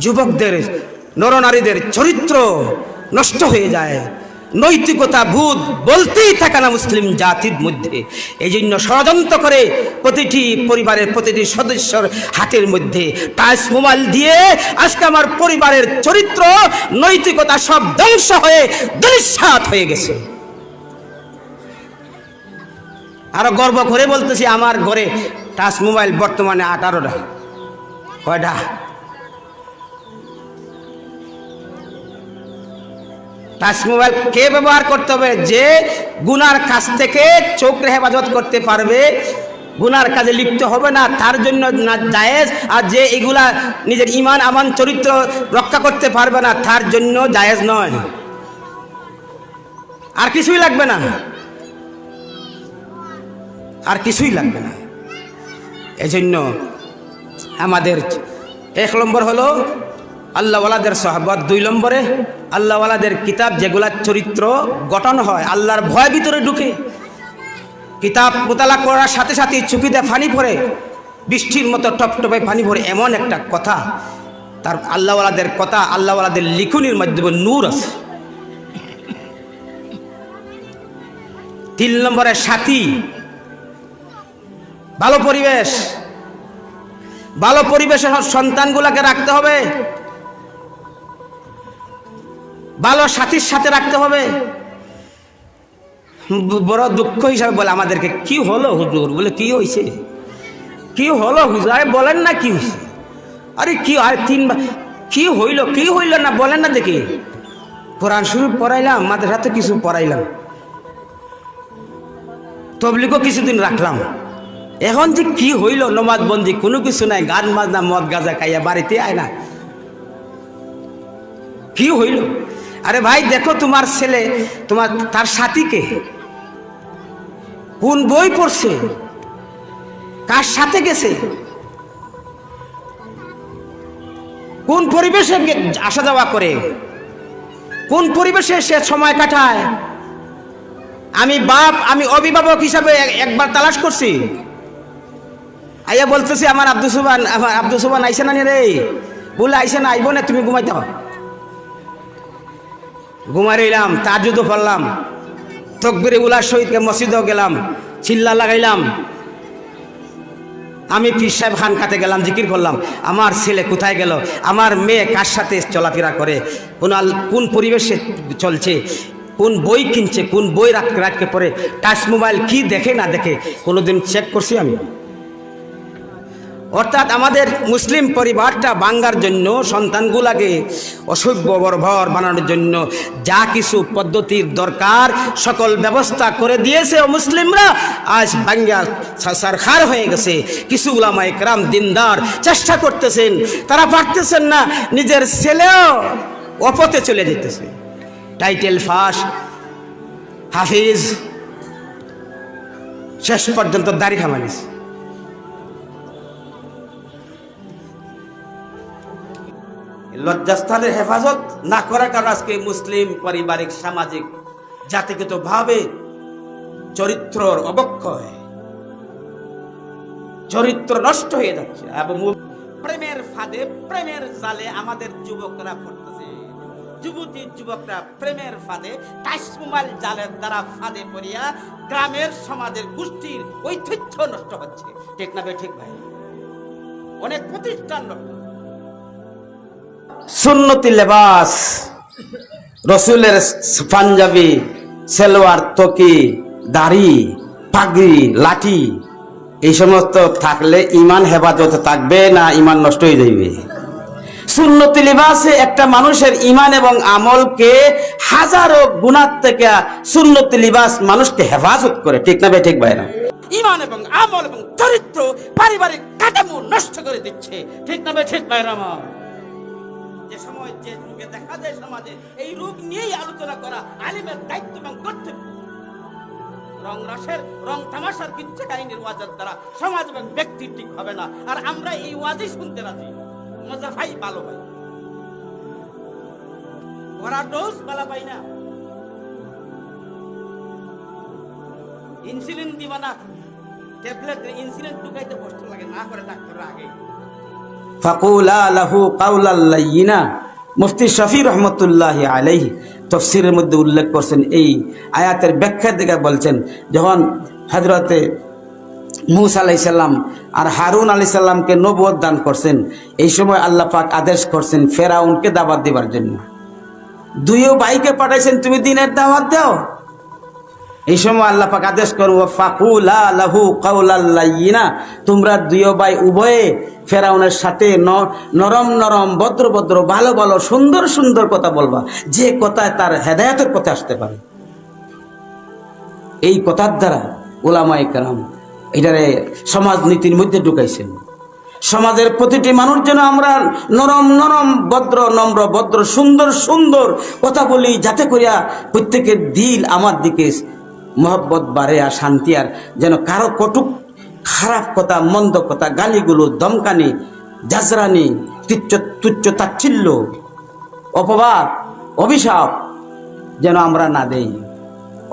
যুবকদের, নরনারীদের চরিত্র নষ্ট হয়ে যায়, নৈতিকতা বোধ বলতেই থাকে না মুসলিম জাতির মধ্যে। এই জন্য ষড়যন্ত্র করে প্রতিটি পরিবারের প্রতিটি সদস্যর হাতের মধ্যে টাচ মোবাইল দিয়ে আজকে আমার পরিবারের চরিত্র, নৈতিকতা সব ধ্বংস হয়ে ধূলিসাৎ হয়ে গেছে। আরো গর্ব করে বলতেছি, আমার ঘরে টাচ মোবাইল বর্তমানে 18টা। কয়টা? টাচ মোবাইল কে ব্যবহার করতে হবে? যে গুনার কাছ থেকে চোখের হেফাজত করতে পারবে, গুনার কাজে লিপ্ত হবে না, তার জন্য না জায়েজ। আর যে এগুলা নিজের ঈমান আমান চরিত্র রক্ষা করতে পারবে না, তার জন্য জায়েজ নয়। আর কিছুই লাগবে না, আর কিছুই লাগবে না। এজন্য আমাদের 1 নম্বর হলো আল্লাহওয়ালাদের সহবত, 2 নম্বরে আল্লাহওয়ালাদের কিতাব, যেগুলা চরিত্র গঠন হয়, আল্লাহর ভয় ভিতরে ঢুকে। কিতাব মোতালা করার সাথে সাথে চুকিতে পানি পড়ে, বৃষ্টির মতো টপটপে পানি পড়ে, এমন একটা কথা, তার আল্লাহওয়ালাদের কথা, আল্লাহওয়ালাদের লিখনির মাধ্যমে নূর আছে। 3 নম্বরে সাথী, ভালো পরিবেশ। ভালো পরিবেশে সন্তানগুলোকে রাখতে হবে, ভালো সাথীর সাথে রাখতে হবে। বড় দুঃখ হিসাবে বলে আমাদেরকে, কি হলো হুজুর? বলে কি হয়েছে, কি হলো হুজুর? আরে বলেন না কি হয়েছে? আরে কি আর তিনবার কি হইল না বলেন না দেখি। কোরআন শরীফ পড়াইলাম, মাদ্রাসাতে কিছু পড়াইলাম, তবলিগও কিছুদিন রাখলাম, এখন যে কি হইল নমাজ বন্দি কোনো কিছু নাই, গান বাজনা মদ গাঁজা খাইয়া বাড়িতে আয় না, কি হইল? আরে ভাই দেখো তোমার ছেলে, তোমার তার সাথীকে কোন বই পড়ছে, কার সাথে গেছে, কোন পরিবেশে আসা যাওয়া করে, কোন পরিবেশে সে সময় কাটায়। আমি অভিভাবক হিসাবে একবার তালাশ করছি, আইয়া বলতেছি আমার আব্দুল সুবান আইসে না রে, বলে আইসে না, আইব না, তুমি ঘুমাইতে হবে। ঘুমাই রইলাম, তাহাজ্জুদও পড়লাম, তাকবীরে উলার সহিত মসজিদেও গেলাম, চিল্লা লাগাইলাম, আমি পীর সাহেব খানকাতে গেলাম, জিকির করলাম। আমার ছেলে কোথায় গেল, আমার মেয়ে কার সাথে চলাফেরা করে, কোন পরিবেশে চলছে, কোন বই কিনছে, কোন বই রাতকে পড়ে, টাচ মোবাইল কি দেখে না দেখে, কোনোদিন চেক করছি আমি? অর্থাৎ আমাদের মুসলিম পরিবারটা ভাঙ্গার জন্য, সন্তানগুলাকে অসভ্য বর্বর বানানোর জন্য যা কিছু পদ্ধতির দরকার সকল ব্যবস্থা করে দিয়েছে ও মুসলিমরা আজ ভাঙ্গা সারখার হয়ে গেছে। কিছু উলামা ইকরাম দিনদার চেষ্টা করতেছেন, তারা পারতেছেন না, নিজের ছেলেও অপথে চলে যেতেছে, টাইটেল ফাঁস, হাফিজ, শেষ পর্যন্ত দাড়ি খামানিস। লজ্জাস্থানের হেফাজত না করার কারণে আজকে মুসলিম পারিবারিক সামাজিক জাতিগত ভাবে চরিত্রর অবক্ষয়, চরিত্র নষ্ট হয়ে যাচ্ছে। এবং প্রেমের ফাঁদে, প্রেমের জালে আমাদের যুবকরা পড়তেছে, যুবকরা প্রেমের ফাঁদে, টাচ মোবাইল জালের দ্বারা ফাঁদে পড়িয়া গ্রামের সমাজের গোষ্ঠীর ঐতিহ্য নষ্ট হচ্ছে। ঠিক না ঠিক ভাই? অনেক প্রতিষ্ঠান নষ্ট। সুন্নতি লেবাস, রসুলের পাঞ্জাবি, সেলোয়ার, তকি, দাড়ি, পাগড়ি, লাঠি, এই সমস্ত থাকলে ইমান হেফাজত থাকবে না ইমান নষ্ট হয়ে যাবে? সুন্নতি লিবাসে একটা মানুষের ইমান এবং আমলকে হাজারো গুনাহ থেকে সুন্নতি লিবাস মানুষকে হেফাজত করে। ঠিক না ভাই? ঠিক ভাই না? ইমান এবং আমল এবং চরিত্র, পারিবারিক কাঠামো নষ্ট করে দিচ্ছে। ঠিক না ভাই? ঠিক ভাই রামা? যে সময় যে রোগে দেখা যায় সমাজে, এই রোগ নিয়েই আলোচনা করা আলিমের দায়িত্ব এবং কর্তব্য। রং রসের, রং তামাশার কিচ্ছা কাহিনীর ওয়াজের দ্বারা সমাজ এবং ব্যক্তি ঠিক হবে না। আর আমরা এই ওয়াজই শুনতে রাজি, মজা ভাই, ভালো ভাই, ওরা ডোজ ভালো পাই না, ইনসুলিন দিবা না, ট্যাবলেট ইনসুলিন ঢুকাইতে কষ্ট লাগে, না করে ডাক্তাররা আগে। ফাকুলা লাহু কাউলাল লাইয়িনা, মুফতি শফি রহমতুল্লাহি আলাইহি তাফসীরের মধ্যে উল্লেখ করছেন, এই আয়াতের ব্যাখ্যার দিকে বলছেন, যখন হযরতে মূসা আলাইহিস সালাম আর হারুন আলাইহিস সালামকে নবুয়ত দান করছেন, এই সময় আল্লাহ পাক আদেশ করছেন ফেরাউনকে দাওয়াত দেবার জন্য। দুইও ভাইকে পাঠাইছেন, তুমি দ্বীনের দাওয়াত দাও। এই সময় আল্লাহ পাক আদেশ করো ফাকুলা লাহু কাউলাল লাইয়িনা, তোমরা দুইও ভাই উভয়ে ফেরাউনের সাথে নরম নরম, ভদ্র ভদ্র, ভালো ভালো, সুন্দর সুন্দর কথা বলবা, যে কথায় তার হেদায়েতের পথে আসতে পারে। এই কথার দ্বারা উলামায়ে কেরাম এটারে সমাজ নীতির মধ্যে ঢুকাইছেন। সমাজের প্রতিটি মানুষ যেন আমরা নরম নরম, ভদ্র, নম্র, ভদ্র, সুন্দর সুন্দর কথা বলি, যাতে করিয়া প্রত্যেকের দিল আমার দিকে মহব্বত বাড়ে আর শান্তি, আর যেন কারো কটুক খারাপ কথা, মন্দ কথা, গালিগুলো, দমকানি, জাজরানি, তুচ্ছ তাচ্ছিল্য, অপবাদ, অভিশাপ যেন আমরা না দেই,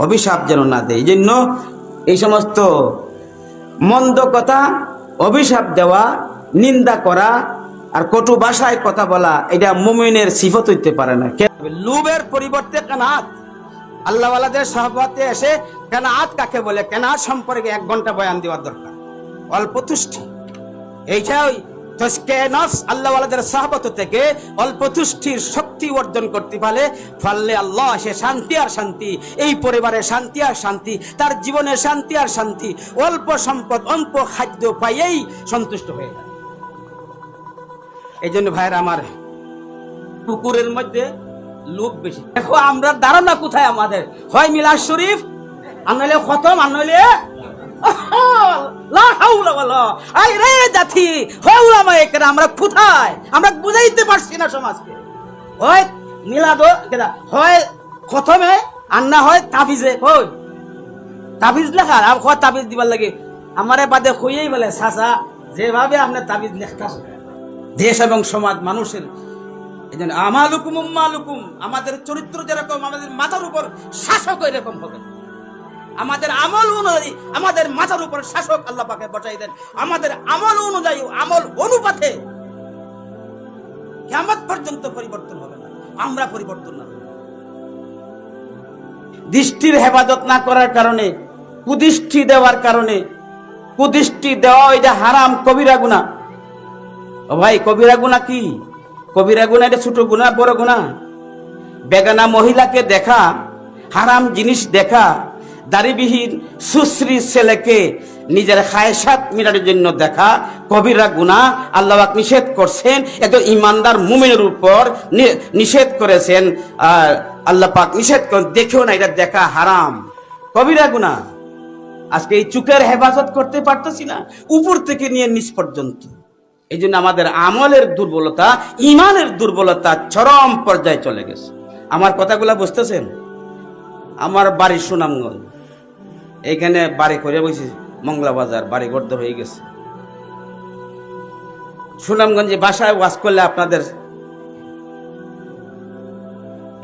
অভিশাপ যেন না দেই। এই জন্য এই সমস্ত মন্দ কথা, অভিশাপ দেওয়া, নিন্দা করা আর কটু ভাষায় কথা বলা, এটা মুমিনের সিফত হইতে পারে না। লুবের পরিবর্তে কানাত, আল্লাহওয়ালাদের সহবতে এসে কানাত কাকে বলে, কানাত সম্পর্কে 1 ঘন্টা বয়ান দেওয়ার দরকার। অল্প তুষ্টি, এইটাই আল্লাহওয়ালাদের সাহাবত থেকে অল্প তুষ্টির শক্তি অর্জন করতে পারলে আল্লাহ সে শান্তি আর শান্তি, এই পরিবারে শান্তি আর শান্তি, তার জীবনে শান্তি আর শান্তি, অল্প সম্পদ অল্প খাদ্য পাইয়েই সন্তুষ্ট হয়ে যায়। এই জন্য ভাইয়েরা আমার, পুকুরের মধ্যে লোভ বেশি। দেখো আমরা ধারণা কোথায় আমাদের, হয় মিলাদ শরীফ আর নইলে খতম আর নইলে আমরা কোথায়, আমরা বুঝাইতে পারছি না সমাজকে। হয় মিলাদ হয় খতমে আর না হয় তাবিজে, তাবিজ লেখা আর তাবিজ দিবার লাগে আমারে বাদে হইয়াই বলে চাচা যেভাবে আপনার তাবিজ লেখা। দেশ এবং সমাজ মানুষের এই জন্য আমালুকুম উম্মালুকুম, আমাদের চরিত্র যেরকম আমাদের মাথার উপর শাসক এরকম হবে। আমাদের আমল অনুযায়ী আমাদের মাথার উপর শাসক আল্লাহ পাকে বসাই দেন। আমাদের আমল অনুযায়ী আমল অনুপাতে কিয়ামত পর্যন্ত পরিবর্তন হবে না, আমরা পরিবর্তন না। দৃষ্টির হেফাজত না করার কারণে, কুদৃষ্টি দেওয়ার কারণে, কুদৃষ্টি দেওয়া এটা হারাম, কবিরা গুনাহ। ও ভাই, কবিরা গুনাহ কি? কবিরা গুনাহ এটা ছোট গুনাহ বড় গুনাহ? বেগানা মহিলাকে দেখা, হারাম জিনিস দেখা, দাড়িবিহীন সুশ্রী ছেলেকে নিজের খায়সাত মেটানোর জন্য দেখা কবিরা গুনাহ। আল্লাহ পাক নিষেধ করছেন, একজন ইমানদার মুমিনের উপর নিষেধ করেছেন। আল্লাহ পাক নিষেধ করেন, দেখেও না, এটা দেখা হারাম, কবিরা গুনাহ। আজকে এই চোখের হেফাজত করতে পারতেছি না, উপর থেকে নিয়ে নিচ পর্যন্ত। এই জন্য আমাদের আমলের দুর্বলতা, ইমানের দুর্বলতা চরম পর্যায়ে চলে গেছে। আমার কথাগুলা বুঝতেছেন? আমার বাড়ি সুনামগঞ্জ, এইখানে বাড়ি করে বসে মংলা বাজার, বাড়ি গর্দ হয়ে গেছে। সুনামগঞ্জে বাসায় ওয়াজ করলে আপনাদের,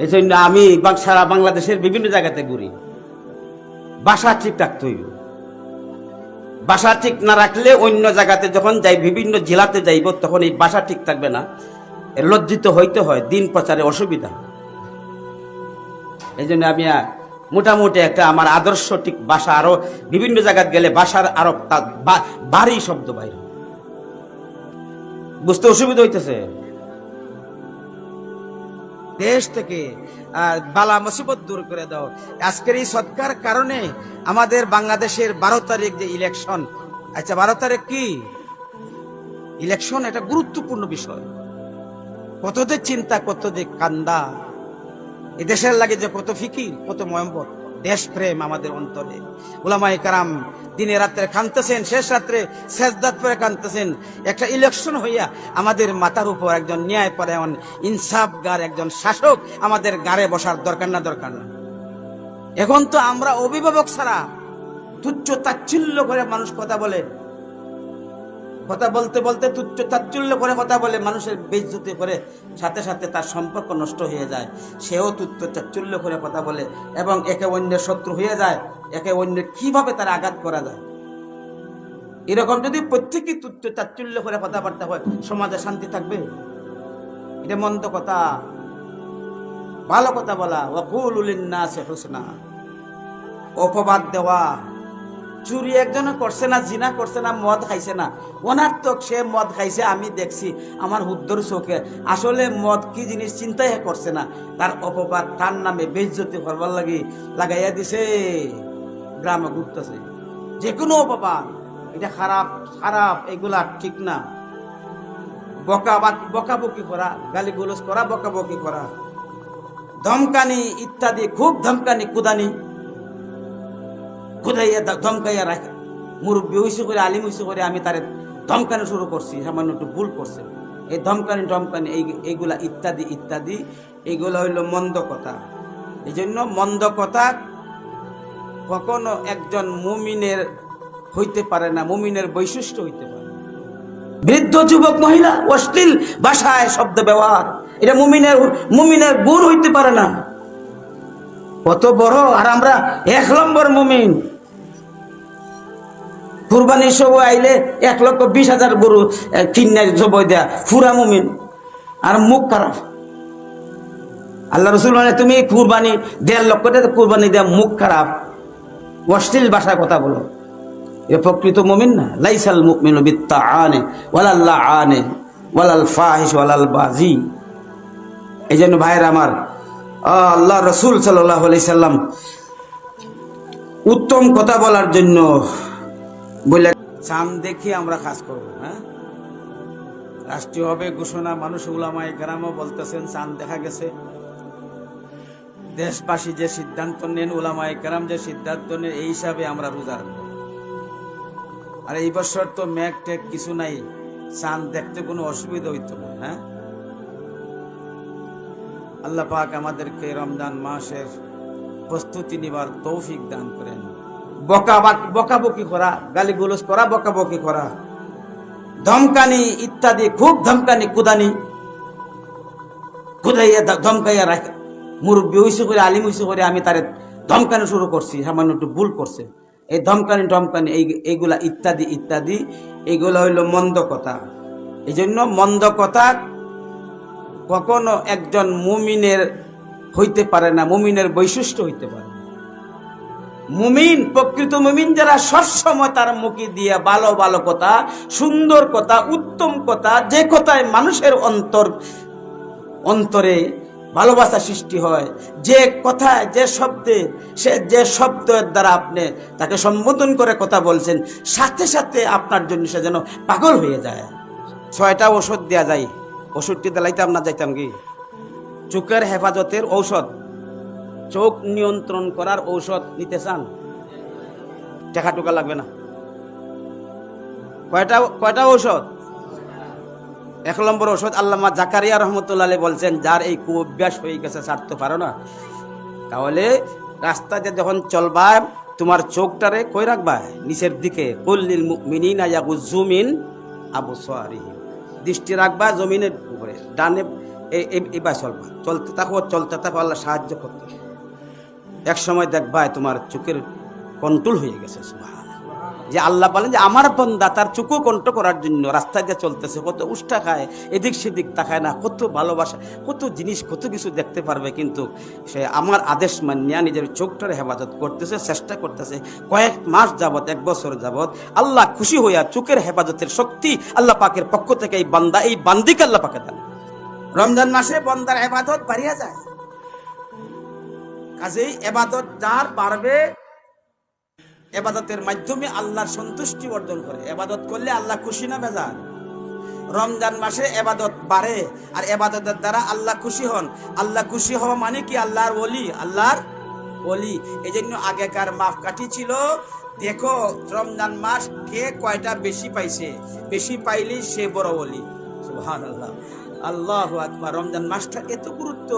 এই জন্য আমি সারা বাংলাদেশের বিভিন্ন জায়গাতে ঘুরি। বাসা ঠিক রাখতে হইব, বাসা ঠিক না রাখলে অন্য জায়গাতে যখন যাই, বিভিন্ন জেলাতে যাইব, তখন এই বাসা ঠিক থাকবে না, লজ্জিত হইতে হয়, দিন প্রচারে অসুবিধা। এই জন্য আমি মোটামুটি একটা আমার আদর্শ ঠিক বাসা, আরো বিভিন্ন জায়গায় গেলে বাসার আরো বাড়ি শব্দ বাইরে, বুঝতে অসুবিধা হইতেছে। দেশ থেকে বালা মুসিবত দূর করে দাও। আজকের এই সৎকার কারণে আমাদের বাংলাদেশের 12 তারিখ যে ইলেকশন, আচ্ছা 12 তারিখ কি ইলেকশন? এটা গুরুত্বপূর্ণ বিষয়। কত যে চিন্তা, কত যে কান্দা, এই দেশের লাগে যে কত ফিকির, কত মহব্বত, দেশপ্রেম আমাদের অন্তরে। উলামায়ে কেরাম দিনে রাত্রে কাঁদতেছেন, শেষ রাত্রে সেজদাত পরে কাঁদতেছেন। একটা ইলেকশন হইয়া আমাদের মাথার উপর একজন ন্যায়পরায়ণ ইনসাফগার একজন শাসক আমাদের গাড়ে বসার দরকার না? দরকার না? এখন তো আমরা অভিভাবক ছাড়া তুচ্ছ তাচ্ছিল্য করে মানুষ কথা বলে, কথা বলতে বলতে তুচ্ছ তাচ্ছিল্য করে কথা বলে, মানুষের বেইজ্জতি করে, সাথে সাথে তার সম্পর্ক নষ্ট হয়ে যায়। সেও তুচ্ছ তাচ্ছিল্য করে কথা বলে এবং একে অন্যের শত্রু হয়ে যায়। একে অন্যের কিভাবে তার আঘাত করা যায়, এরকম যদি প্রত্যেকেই তুচ্ছ তাচ্ছিল্য করে কথাবার্তা হয়, সমাজে শান্তি থাকবে? এটা মন্দ কথা। ভালো কথা বলা, ওয়াকুলু লিন্নাসি হুসনা, অপবাদ দেওয়া। চুরি একজনে করছে না, জিনা করছে না, মদ খাইছে না, অনার্থক সে মদ খাইছে, আমি দেখছি আমার হুদ্দর চোখে, আসলে মদ কি জিনিস চিন্তাই করছে না, তার অপবাদ তার নামে বেইজ্জতি করবার লাগি লাগাইয়া দিছে, গ্রামে ঘুরতেছে। যে কোনো অপবাদ, এটা খারাপ, খারাপ, এগুলা ঠিক না। বকাবকি করা, গালি গোলজ করা, বকাবকি করা, ধমকানি ইত্যাদি, খুব ধমকানি, কুদানি, খুদাইয়া ধমকাইয়া রাখে। মুরব্বী হইসে করে, আলিম হইসে করে আমি তারে ধমকানি শুরু করছি, সামান্য একটু ভুল করছে, এই ধমকানি টমকানি এইগুলা ইত্যাদি ইত্যাদি, এইগুলা হইল মন্দ কথা। এই জন্য মন্দ কথা কখনো একজন মুমিনের হইতে পারে না, মুমিনের বৈশিষ্ট্য হইতে পারে। বৃদ্ধ যুবক মহিলা অশ্লীল ভাষায় শব্দ ব্যবহার, এটা মুমিনের গুণ হইতে পারে না। কত বড়, আর আমরা 1 নম্বর মুমিন। কুরবানির সময় আইলে 1,20,000 গরু কিনে জবাই দেয়া, পুরা মুমিন, আর মুখ খারাপ। আল্লাহ রাসূল বলেন, তুমি কুরবানি 1.5 লক্ষ টাকা কুরবানি দেয়া, মুখ খারাপ, অশ্লীল ভাষায় কথা বলো, এ প্রকৃত মুমিন না। লাইসাল মুমিনু বিত্তাআনে ওয়ালাল লাআনে ওয়ালাল ফাহিশ ওয়ালাল বাজি। এই জন্য ভাইয়ের আমার, আল্লাহ রসুল সাল্লাল্লাহু আলাইহি সাল্লাম উত্তম কথা বলার জন্য বলে, চাঁদ দেখে আমরা কাজ করব। হ্যাঁ, রাষ্ট্রীয়ভাবে ঘোষণা, মানুষ উলামায়ে কেরামও বলতেছেন চাঁদ দেখা গেছে। দেশবাসী যে সিদ্ধান্ত নেন, উলামায়ে কেরাম যে সিদ্ধান্ত নেন, এই হিসাবে আমরা রোজা রাখব। আর এই বছর তো মেঘ টেক কিছু নাই, চাঁদ দেখতে কোনো অসুবিধা হইতো না। হ্যাঁ, আল্লাহ পাক আমাদেরকে রমজান মাসের প্রস্তুতি নিবার তৌফিক দান করেন। বকাবকি করা, গালিগুলোজ করা, বকাবকি করা, ধমকানি ইত্যাদি, খুব ধমকানি কুদানি কুদাইয়া ধমকাইয়া রাখে। মুরব্বী হইছে করে, আলিম হইছে করে আমি তারে ধমকানি শুরু করছি, সামান্য একটু ভুল করছে, এই ধমকানি এইগুলা ইত্যাদি ইত্যাদি, এইগুলা হইল মন্দ কথা। এই জন্য মন্দ কথা কখনো একজন মুমিনের হইতে পারে না, মুমিনের বৈশিষ্ট্য হইতে পারে না। মুমিন, প্রকৃত মুমিন যারা সবসময় তার মুখে দিয়ে ভালো ভালো কথা, সুন্দর কথা, উত্তম কথা, যে কথায় মানুষের অন্তরে ভালোবাসা সৃষ্টি হয়, যে কথায়, যে শব্দে, যে শব্দের দ্বারা আপনি তাকে সম্বোধন করে কথা বলছেন, সাথে সাথে আপনার জন্য সে যেন পাগল হয়ে যায়। 6টা ওষুধ দেয়া যায়, ওষুধটি দিলাইতাম না, যাইতাম কি? চোখের হেফাজতের ঔষধ, চোখ নিয়ন্ত্রণ করার ঔষধ নিতে চান? টাকা টুকা লাগবে না। কয়টা ঔষধ? 1 নম্বর ঔষধ আল্লামা জাকারিয়া রহমতুল্লাহ আলাইহি বলছেন, যার এই কুঅভ্যাস হয়ে গেছে, ছাড়তে পারো না, তাহলে রাস্তাতে যখন চলবা তোমার চোখটারে কই রাখবা? নিচের দিকে। কুল্লিল মুমিনিনা ইয়াগুযু মিন আবসারিহিম, দৃষ্টি রাখবা জমিনের উপরে, ডানে এবার চলবা, চলতে থাকো, আল্লাহ সাহায্য করতে। এক সময় দেখবা তোমার চোখের কন্ট্রোল হয়ে গেছে। সুবহানাল্লাহ। যে আল্লাহ বলেন যে আমার বান্দা তার চোখও কন্ট্রোল করার জন্য রাস্তায় দিয়ে চলতেছে, কত উষ্টা খায়, এদিক সেদিক তাকায় না, কত ভালোবাসা, কত জিনিস, কত কিছু দেখতে পারবে, কিন্তু সে আমার আদেশ মানিয়া নিজের চোখটার হেফাজত করতেছে, চেষ্টা করতেছে। কয়েক মাস যাবত, 1 বছর যাবত আল্লাহ খুশি হইয়া চোখের হেফাজতের শক্তি আল্লাহ পাকের পক্ষ থেকে এই বান্দিকে আল্লাহ পাকে দেন। রমজান মাসে বান্দার ইবাদত বাড়িয়া যায়। কাজেই ইবাদত যার বাড়বে, ইবাদতের মাধ্যমে আল্লাহর সন্তুষ্টি অর্জন করে। ইবাদত করলে আল্লাহ খুশি না বেজার? রমজান মাসে ইবাদত বাড়ে, আর ইবাদতের দ্বারা আল্লাহ খুশি হন। আল্লাহ খুশি হওয়া মানে কি? আল্লাহর ওলি। এই জন্য আগেকার মাপকাঠি ছিল, দেখো রমজান মাস কে কয়টা বেশি পাইছে, বেশি পাইলে সে বড় ওলি। সুবহানাল্লাহ, আল্লাহু আকবার। রমজান মাসটা এত গুরুত্ব।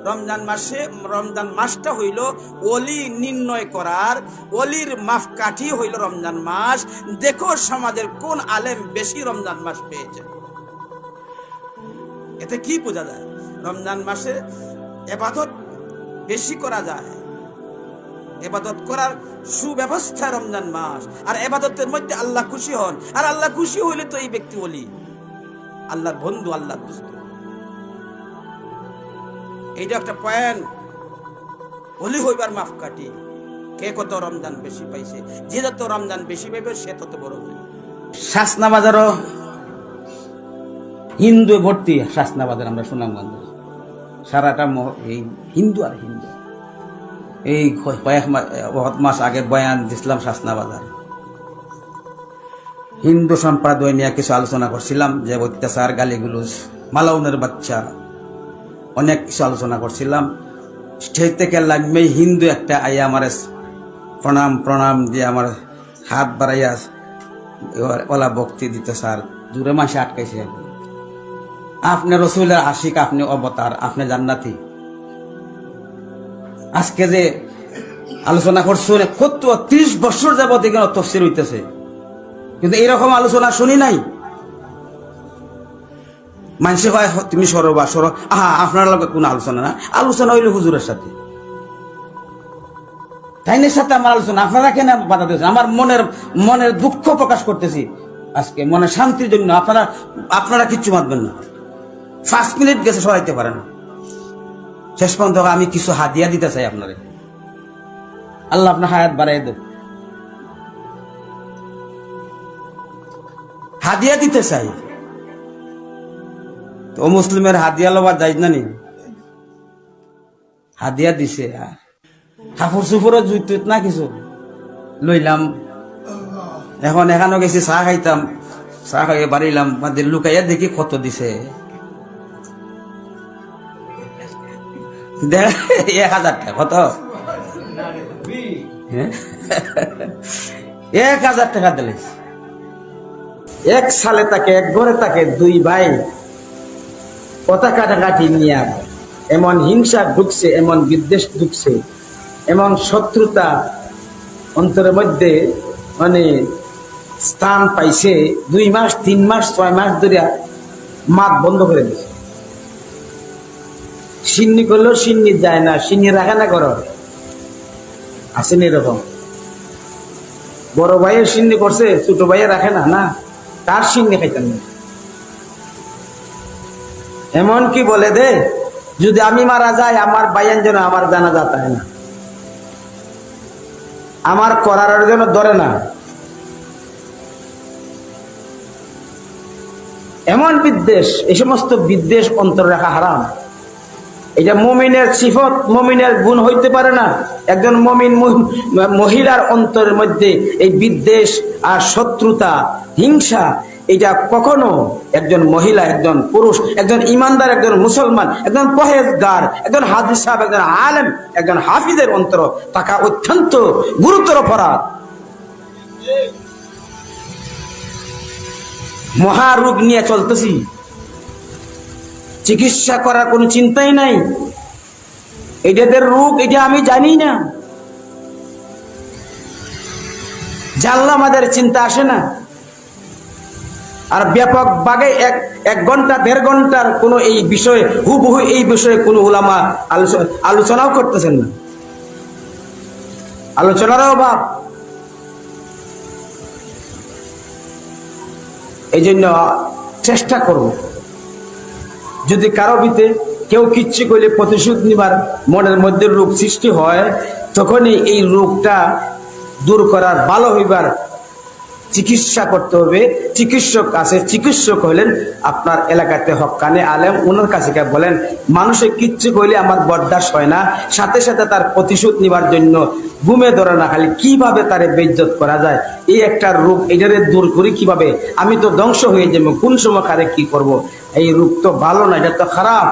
রমজান মাসটা হইল ওলি নির্ণয় করার, ওলির মাপকাঠি হইল রমজান মাস। দেখো সমাজের কোন আলেম বেশি রমজান মাস পেয়েছে। এতে কি বোঝা যায়? রমজান মাসে ইবাদত বেশি করা যায়, ইবাদত করার সুব্যবস্থা রমজান মাস। আর ইবাদতের মধ্যে আল্লাহ খুশি হন, আর আল্লাহ খুশি হইলে তো এই ব্যক্তি ওলি, আল্লাহর বন্ধু, আল্লাহর দোস্ত। এইটা একটা পয়েন্ট। ওলি হইবার মাপকাঠি কে কত রমজান বেশি পাইছে। যে যত রমজান বেশি পাইবে সে তত বড় ওলি। শাসনা বাজারও হিন্দু ভর্তি। শাসনা বাজার আমরা সুনামগঞ্জ, সারাটা এই হিন্দু আর হিন্দু। এই কয়েক মাস আগে বয়ান দিছিলাম শাসনা বাজার, হিন্দু সম্প্রদায় নিয়ে কিছু আলোচনা করছিলাম, যে অত্যাচার, গালিগুলোজ, মালাউনের বাচ্চা, অনেক কিছু আলোচনা করছিলাম। স্টেজ থেকে লাগবে হিন্দু একটা আইয়া আমার প্রণাম দিয়ে আমার হাত বাড়াইয়া ওলা ভক্তি দিতে, স্যার জুড়ে মাসে আটকাইছে। আপনি রসুলের আশিক, আপনি অবতার, আপনি জান্নাতি। আজকে যে আলোচনা করছো, কত 30 বছর যাবত এখানে তফসির হইতেছে, কিন্তু এইরকম আলোচনা শুনি নাই। মানুষে হয় তুমি সরো বা সরো, আপনার লগে কোন আলোচনা না, আলোচনা হইলে হুজুরের সাথে, তাইনের সাথে আমার আলোচনা। আপনারা কেন বাধা দিয়েছেন? আমার মনের দুঃখ প্রকাশ করতেছি আজকে, মনের শান্তির জন্য। আপনারা কিচ্ছু মানবেন না। 5 মিনিট গেছে সরাইতে পারেন না। শেষ পর্যন্ত আমি কিছু হাদিয়া দিতে চাই আপনারে। আল্লাহ আপনার হায়াত বাড়াই দেব। হাদিয়া দিতে চাই, তো মুসলিমের হাদিয়া লবার যাই না নি, হাদিয়া দিছে আর কাপড় চুপড়ও জুইত না কিছু লইলাম। এখন এখানে গেছি চা খাইতাম, চা খাইয়ে বাড়িলাম, লুকাইয়া দেখি কত দিছে, 1000 টাকা। কত? 1000 টাকা দিলে। এক সালে তাকে, এক ঘরে তাকে 2 ভাই কথা কাটাকাটি নিয়ে এমন হিংসা ঢুকছে, এমন বিদ্বেষ ঢুকছে, এমন শত্রুতা অন্তরের মধ্যে মানে স্থান পাইছে, 2 মাস 3 মাস 6 মাস ধরে মাত বন্ধ করে দিছে। সিন্নি করলেও সিন্নি যায় না, সিন্নি রাখে না করো, আসেনি এরকম। বড় ভাইয়ের সিন্নি করছে, ছোট ভাইয়ের রাখে না, না তার সিন্নি খাইতেন না। এমন কি বলে দে, যদি আমি মারা যাই আমার ভাইয়ান যেন আমার জানাজা পায় না, আমার করার জন্য ধরে না। এমন বিদ্বেষ, এই সমস্ত বিদ্বেষ অন্তর রাখা হারাম। এটা মুমিনের সিফত, মুমিনের গুণ হইতে পারে না। একজন মুমিন মহিলার অন্তরের মধ্যে এই বিদ্বেষ আর শত্রুতা, হিংসা, এটা কখনো একজন মহিলা, একজন পুরুষ, একজন ইমানদার, একজন মুসলমান, একজন পরহেজগার, একজন হাদিস সাহেব, একজন আলেম, একজন হাফিজের অন্তর থাকা অত্যন্ত গুরুতর অপরাধ। মহারোগ নিয়ে চলতেছি, চিকিৎসা করার কোনো চিন্তাই নাই। এটাদের রোগ, এটা আমি জানি না, জানলে আমাদের চিন্তা আসে না। আর ব্যাপক ভাগে 1 ঘন্টা 1.5 ঘন্টার কোন এই বিষয়ে হুবহু এই বিষয়ে কোন উলামা আলোচনাও করতেছেন না, আলোচনারও অভাব। এই জন্য চেষ্টা করব, যদি কারো ভিতরে কেউ কিচ্ছু করলে প্রতিশোধ নিবার মনের মধ্যে রোগ সৃষ্টি হয়, তখনই এই রোগটা দূর করার, ভালো হইবার চিকিৎসা করতে হবে। চিকিৎসক আছে, চিকিৎসক হলেন আপনার এলাকাতে হক্কানে আলেম, ওনার কাছে বলেন মানুষে কিচ্ছু করলে আমার বরদাস্ত হয় না, সাথে সাথে তার প্রতিশোধ নিবার জন্য ঘুমে ধরে না, খালি কিভাবে তারে বেইজ্জত করা যায়, এই একটা রোগ, এটারে দূর করি কিভাবে, আমি তো ধ্বংস হয়ে যাবো, কোন সময় কারে কি করব, এই রোগ তো ভালো না, এটা তো খারাপ,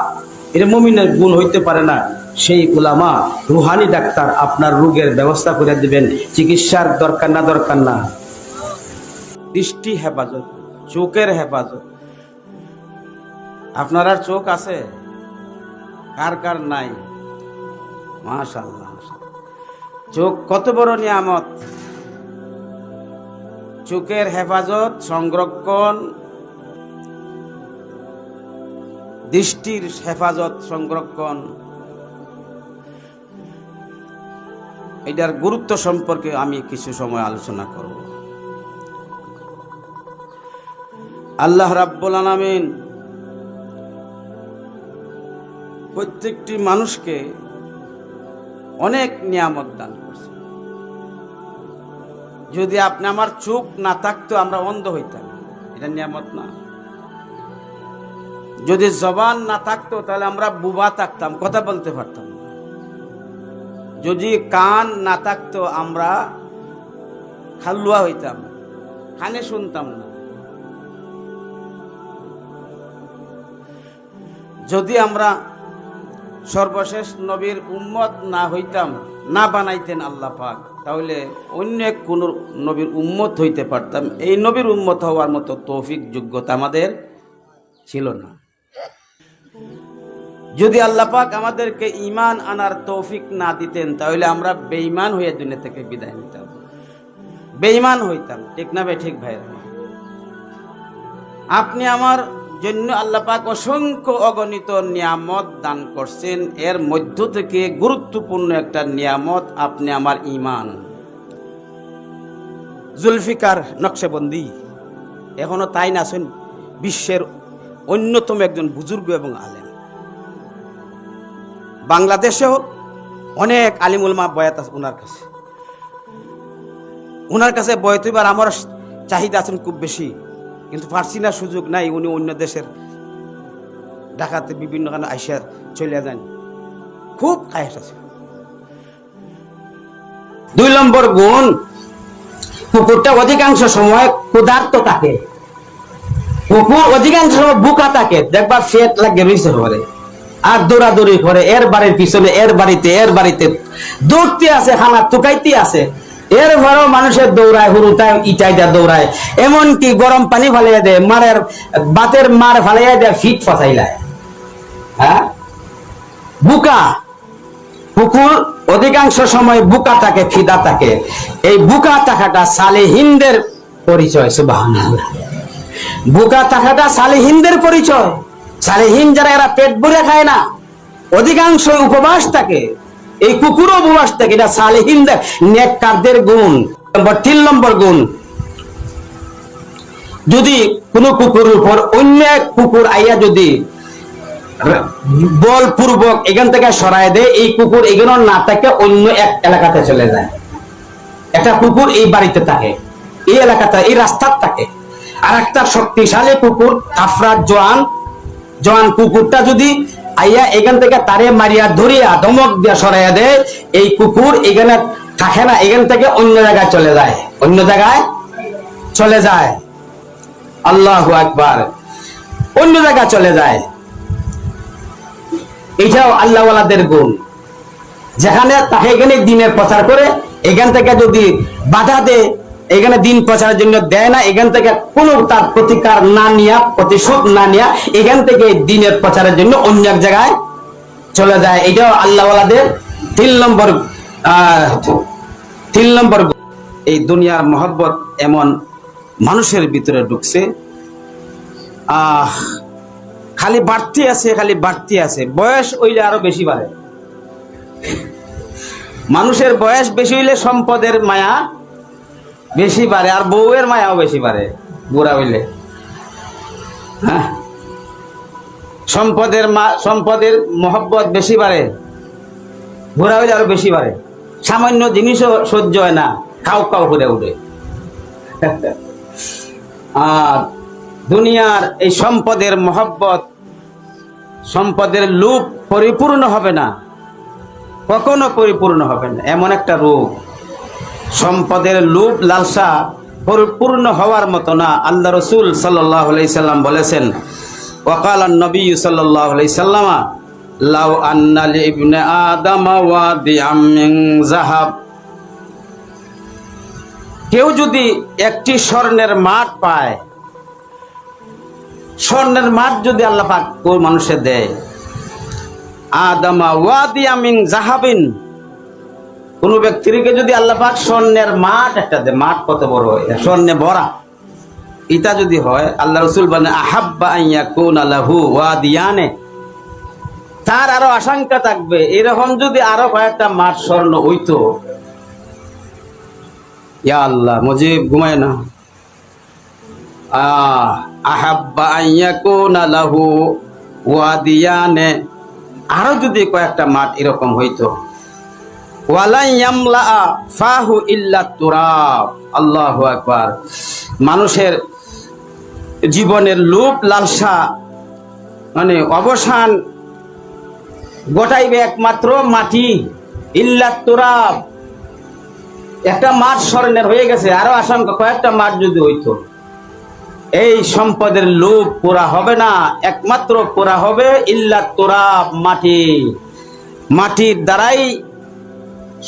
এটা মুমিনের গুণ হইতে পারে না। সেই উলামা, রুহানি ডাক্তার আপনার রোগের ব্যবস্থা করে দিবেন, চিকিৎসার দরকার না, দরকার না। দৃষ্টি হেফাজত, চোখের হেফাজত। আপনার আর চোখ আছে? কার কার নাই? মাশাআল্লাহ, চোখ কত বড় নিয়ামত। চোখের হেফাজত, সংরক্ষণ, দৃষ্টির হেফাজত, সংরক্ষণ, এটার গুরুত্ব সম্পর্কে আমি কিছু সময় আলোচনা করব। আল্লাহ রাব্বুল আলামিন প্রত্যেকটি মানুষকে অনেক নিয়ামত দান করছে। যদি আপনি আমার চোখ না থাকতো আমরা অন্ধ হইতাম, এটা নিয়ামত না? যদি জবান না থাকতো তাহলে আমরা বুবা থাকতাম, কথা বলতে পারতাম না। যদি কান না থাকতো আমরা খাল্লুয়া হইতাম, কানে শুনতাম না। যদি আমরা সর্বশেষ নবীর উম্মত না হইতাম, না বানাইতেন আল্লাহ পাক, তাহলে অন্য কোন নবীর উম্মত হইতে পারতাম। এই নবীর উম্মত হওয়ার মতো তৌফিক, যোগ্যতা আমাদের ছিল না। যদি আল্লাহ পাক আমাদেরকে ঈমান আনার তৌফিক না দিতেন, তাহলে আমরা বেঈমান হয়ে দুনিয়া থেকে বিদায় নিতাম, বেঈমান হইতাম। ঠিক না ভাই? ঠিক ভাই, আপনি আমার জন্য আল্লাহ পাক অসংখ্য অগণিত নিয়ামত দান করছেন। এর মধ্য থেকে গুরুত্বপূর্ণ একটা নিয়ামত আপনি আমার ঈমান। জুলফিকার নকশবন্দি এখনো তাই না আছেন, বিশ্বের অন্যতম একজন বুজুর্গ এবং আলেম। বাংলাদেশেও অনেক আলিম উলামা বয়াত আছে ওনার কাছে বয়াত হইবার আমার চাহিদা আছেন খুব বেশি। কিন্তু পারছি না, সুযোগ নাই। উনি অন্য দেশের ঢাকাতে বিভিন্ন কারণে আইসা চলে যান, খুব খায়েশ আছে। 2 নম্বর গুণ, কুকুরটা অধিকাংশ সময় ক্ষুধার্ত থাকে। কুকুর অধিকাংশ সময় বুকা থাকে, দেখবার পেট লাগে রয়েছে ঘরে, আর দৌড়াদৌড়ি করে এর বাড়ির পিছনে, এর বাড়িতে দৌড়তে আছে, খানা টুকাইতে আছে। এরপরেও মানুষের দৌড়ায়, হুরুতায়, ইটাই দেয়, দৌড়ায়, এমনকি গরম পানি ফালাইয়া দেয়, মারের বাতের মার ফালাইয়া দেয়, ফিট ফসাইলায়। হ্যাঁ, বুকা কুকুর অধিকাংশ সময় বুকা থাকে, খিদা থাকে। এই বুকা থাকাটা সালেহিনদের পরিচয়। সুবহানাল্লাহ, বুকা থাকাটা সালেহিনদের পরিচয়। সালেহিন যারা, এরা পেট ভরে খায় না, অধিকাংশ উপবাস থাকে। এই কুকুরও উপবাস থাকে, এটা সালেহিনদের, নেককারদের গুণ। 3 নম্বর গুণ, যদি কোন কুকুরের উপর অন্য এক কুকুর আইয়া যদি বলপূর্বক এখান থেকে সরায় দেয়, এই কুকুর এখানে না থাকে, অন্য এক এলাকাতে চলে যায়। একটা কুকুর এই বাড়িতে থাকে, এই এলাকাতে, এই রাস্তার থাকে। আর একটা শক্তিশালী কুকুর, কাফরাত জোয়ান কুকুরটা যদি আইয়া এখান থেকে তারে মারিয়া ধরিয়া ধমক দিয়া সরাইয়া দেয়, এই কুকুর এখানে থাকে না, এখান থেকে অন্য জায়গায় চলে যায়, অন্য জায়গায় চলে যায়। আল্লাহু আকবার, অন্য জায়গায় চলে যায়। এটাও আল্লাহওয়ালাদের গুণ। যেখানে তাকে এখানে দিনের প্রচার করে, এখান থেকে যদি বাধা দেয়, এখানে দিন প্রচারের জন্য দেয় না, এখান থেকে কোনো তার প্রতিকার না নিয়া, প্রতিশোধ না নিয়া, এখান থেকে দিনের প্রচারের জন্য অন্য এক জায়গায় চলে যায়। এটাও আল্লাহওয়ালাদের 3 নম্বর গুণ। এই দুনিয়ার মহব্বত এমন মানুষের ভিতরে ঢুকছে, খালি বাড়তি আছে। বয়স হইলে আরো বেশি বাড়ে। মানুষের বয়স বেশি হইলে সম্পদের মায়া বেশি বাড়ে, আর বউয়ের মায়াও বেশি বাড়ে বুড়া হইলে। হ্যাঁ, সম্পদের মহব্বত বেশি বাড়ে, বুড়া হইলে আরো বেশি বাড়ে। সামান্য জিনিসও সহ্য হয় না, খাও করে উঠে। আর দুনিয়ার এই সম্পদের মহব্বত, সম্পদের লোভ পরিপূর্ণ হবে না, কখনো পরিপূর্ণ হবে না। এমন একটা রোগ, সম্পদের লোভ লালসা পরিপূর্ণ হওয়ার মতো না। আল্লাহ রাসূল সাল্লাল্লাহু আলাইহি সাল্লাম বলেছেন, ওয়াকাল নবী সাল্লাল্লাহু আলাইহি সাল্লাম, লাউ আন্না লিবনে আদম ওয়াদিআম মিন যাহাব, কেউ যদি একটি স্বর্ণের মাঠ পায়, স্বর্ণের মাঠ যদি আল্লাহ পাক কোন মানুষে দেয়, আদামা ওয়াদিআম মিন যাহাবিন, কোন ব্যক্তিকে যদি আল্লাহ পাক স্বর্ণের মাঠ একটা দেয়, মাঠ কত বড় হয়, স্বর্ণে ভরা, এটা যদি হয়, আল্লাহ রাসূল বলেন, আহাব্বা আন ইয়াকুনা লাহু ওয়াদিয়ানে, তার আরো আশঙ্কা থাকবে, এরকম যদি আরো কয়েকটা মাঠ স্বর্ণ হইতো। ইয়া আল্লাহ, মুজিব ঘুমায় না। আহাব্বা আন ইয়াকুনা লাহু ওয়াদিয়ানে, আরো যদি কয়েকটা মাঠ এরকম হইতো। ওয়ালা ইয়ামলা ফাহু ইল্লা তুরাব। আল্লাহু আকবার। মানুষের জীবনের লোভ লালসা মানে অবসান ঘটাইবে একমাত্র মাটি, ইল্লা তুরাব। একটা মাঠ স্বর্ণের হয়ে গেছে, আরো আশঙ্কা কয়েকটা মাঠ যদি হইতো। এই সম্পদের লোভ পুরা হবে না, একমাত্র পুরা হবে ইল্লা তুরাব, মাটি। মাটির দ্বারাই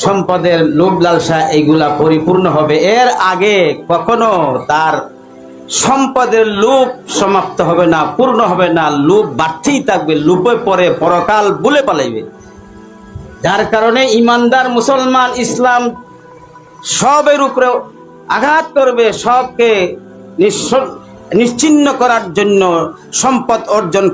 সম্পদের লোভ লালসা এইগুলা পরিপূর্ণ হবে। এর আগে কখনো তার সম্পদের লোভ সমাপ্ত হবে না, পূর্ণ হবে না, লোভ বাড়তেই থাকবে, লোভে পরে পরকাল বলে পালাইবে। যার কারণে ইমানদার মুসলমান ইসলাম সবের উপরে আঘাত করবে, সবকে নিশ্চিহ্ন করার জন্য সম্পদ অর্জন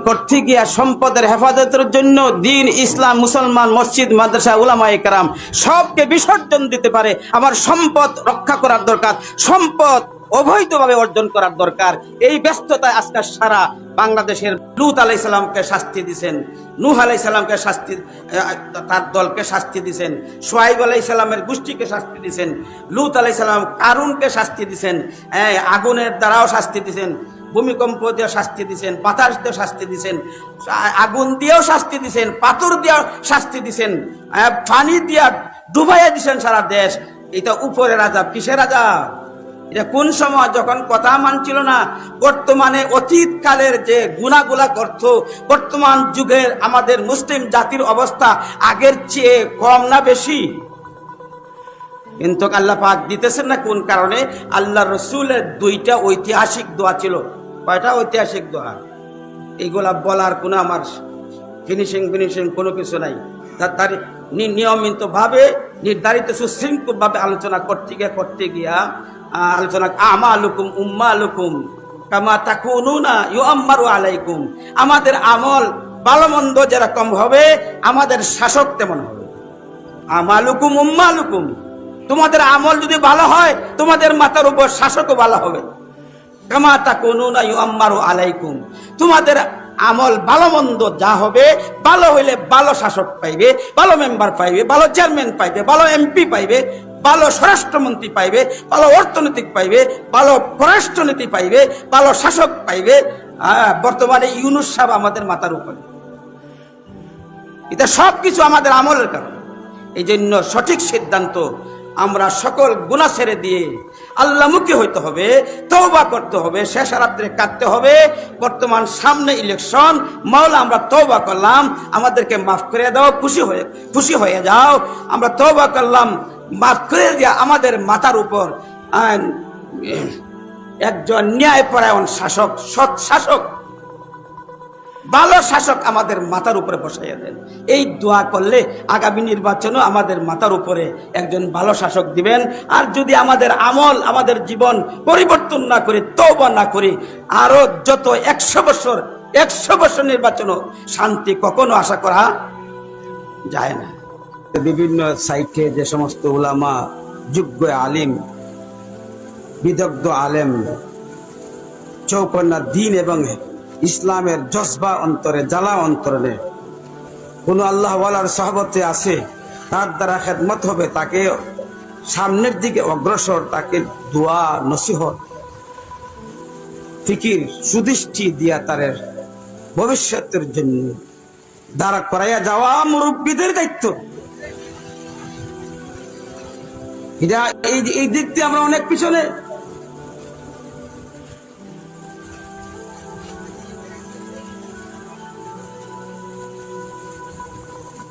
করতে গিয়া সম্পদের হেফাজতের জন্য দিন, ইসলাম, মুসলমান, মসজিদ, মাদ্রাসা, উলামায়ে কেরাম সবকে বিসর্জন দিতে পারে। আমার সম্পদ রক্ষা করার দরকার, সম্পদ অবৈধভাবে অর্জন করার দরকার। এই ব্যস্ততায় আজকে সারা বাংলাদেশের লূত আলাইহিস সালামকে শাস্তি দিয়েছেন, নূহ আলাইহিস সালামকে শাস্তি, তার দলকে শাস্তি দিয়েছেন, শুআয়ব আলাইহিস সালামের গোষ্ঠীকে শাস্তি দিয়েছেন, লূত আলাইহিস সালাম কারুনকে শাস্তি দিয়েছেন, আগুনের দ্বারাও শাস্তি দিয়েছেন, ভূমিকম্প দিয়ে শাস্তি দিয়েছেন, বাতাস দিয়ে শাস্তি দিয়েছেন, আগুন দিয়েও শাস্তি দিয়েছেন, পাথর দিয়েও শাস্তি দিয়েছেন, পানি দিয়া ডুবাইয়া দিয়েছেন সারা দেশ। এটা উপরের আযাব। কিসের আযাব? এটা কোন সময় যখন কথা মানছিল না, বর্তমানে অতীত কালের যে গুনাহগুলা করত, বর্তমান যুগের আমাদের মুসলিম জাতির অবস্থা আগের চেয়ে কম না বেশি? কিন্তু আল্লাহ পাক দিতেছেন না কোন কারণে? আল্লাহ রসুলের দুইটা ঐতিহাসিক দোয়া ছিল। কয়টা ঐতিহাসিক দোয়া? এইগুলা বলার কোনো আমার ফিনিশিং কোনো কিছু নাই। তার নিয়মিত ভাবে নির্ধারিত সুশৃঙ্খল ভাবে আলোচনা করতে গিয়া আলোচনা, আমালুকুম উম্মালুকুম কামা তাকুনুনা ইউআম্মারু আলাইকুম। আমাদের আমল ভালো মন্দ যেরকম হবে আমাদের শাসক তেমন হবে। আমালুকুম উম্মালুকুম, তোমাদের আমল যদি ভালো হয় তোমাদের মাথার উপর শাসকও ভালো হবে। কামা তাকুনুনা ইউআম্মারু আলাইকুম, তোমাদের আমল ভালো মন্দ যা হবে, ভালো হইলে ভালো শাসক পাইবে, ভালো মেম্বার পাইবে, ভালো চেয়ারম্যান পাইবে, ভালো এমপি পাইবে, ভালো স্বরাষ্ট্রমন্ত্রী পাইবে, ভালো অর্থনৈতিক পাইবে, ভালো পররাষ্ট্রনীতি পাইবে, ভালো শাসক পাইবে। বর্তমানে ইউনূস সাহেব আমাদের মাথার উপরে। এটা সবকিছু আমাদের আমলের কারণে। এই জন্য সঠিক সিদ্ধান্ত, আমরা সকল গুনাহ ছেড়ে দিয়ে আল্লাহমুখী হইতে হবে, তওবা করতে হবে, শেষ রাত্রে কাঁদতে হবে। বর্তমান সামনে ইলেকশন, মাওলা আমরা তওবা করলাম, আমাদেরকে মাফ করে দাও, খুশি হয়ে যাও। আমরা তওবা করলাম, মাফ করে দিয়া আমাদের মাথার উপর একজন ন্যায়পরায়ণ শাসক, সৎ শাসক, ভালো শাসক আমাদের মাথার উপরে বসাইয়া দেন। এই দোয়া করলে আগামী নির্বাচনও আমাদের মাথার উপরে একজন ভালো শাসক দিবেন। আর যদি আমাদের আমল, আমাদের জীবন পরিবর্তন না করে, তওবা না করে, আরো যত 100 বছর নির্বাচনও শান্তি কখনো আশা করা যায় না। বিভিন্ন সাইটে যে সমস্ত উলামা, যোগ্য আলিম, বিদগ্ধ আলেম, চৌকন্না দ্বীন এবং ইসলামের জজবা অন্তরে, জ্বালা অন্তরে কোন আল্লাহ ওয়ালার সহবতে আছে, তার দ্বারা খেদমত হবে, তাকে সামনের দিকে অগ্রসর, তাকে দোয়া নসিহত ফিকির সুদৃষ্টি দিয়া তার ভবিষ্যতের জন্য দাঁড়া করাইয়া যাওয়া মুরব্বীদের দায়িত্ব। এটা এই দিক দিয়ে আমরা অনেক পিছনে।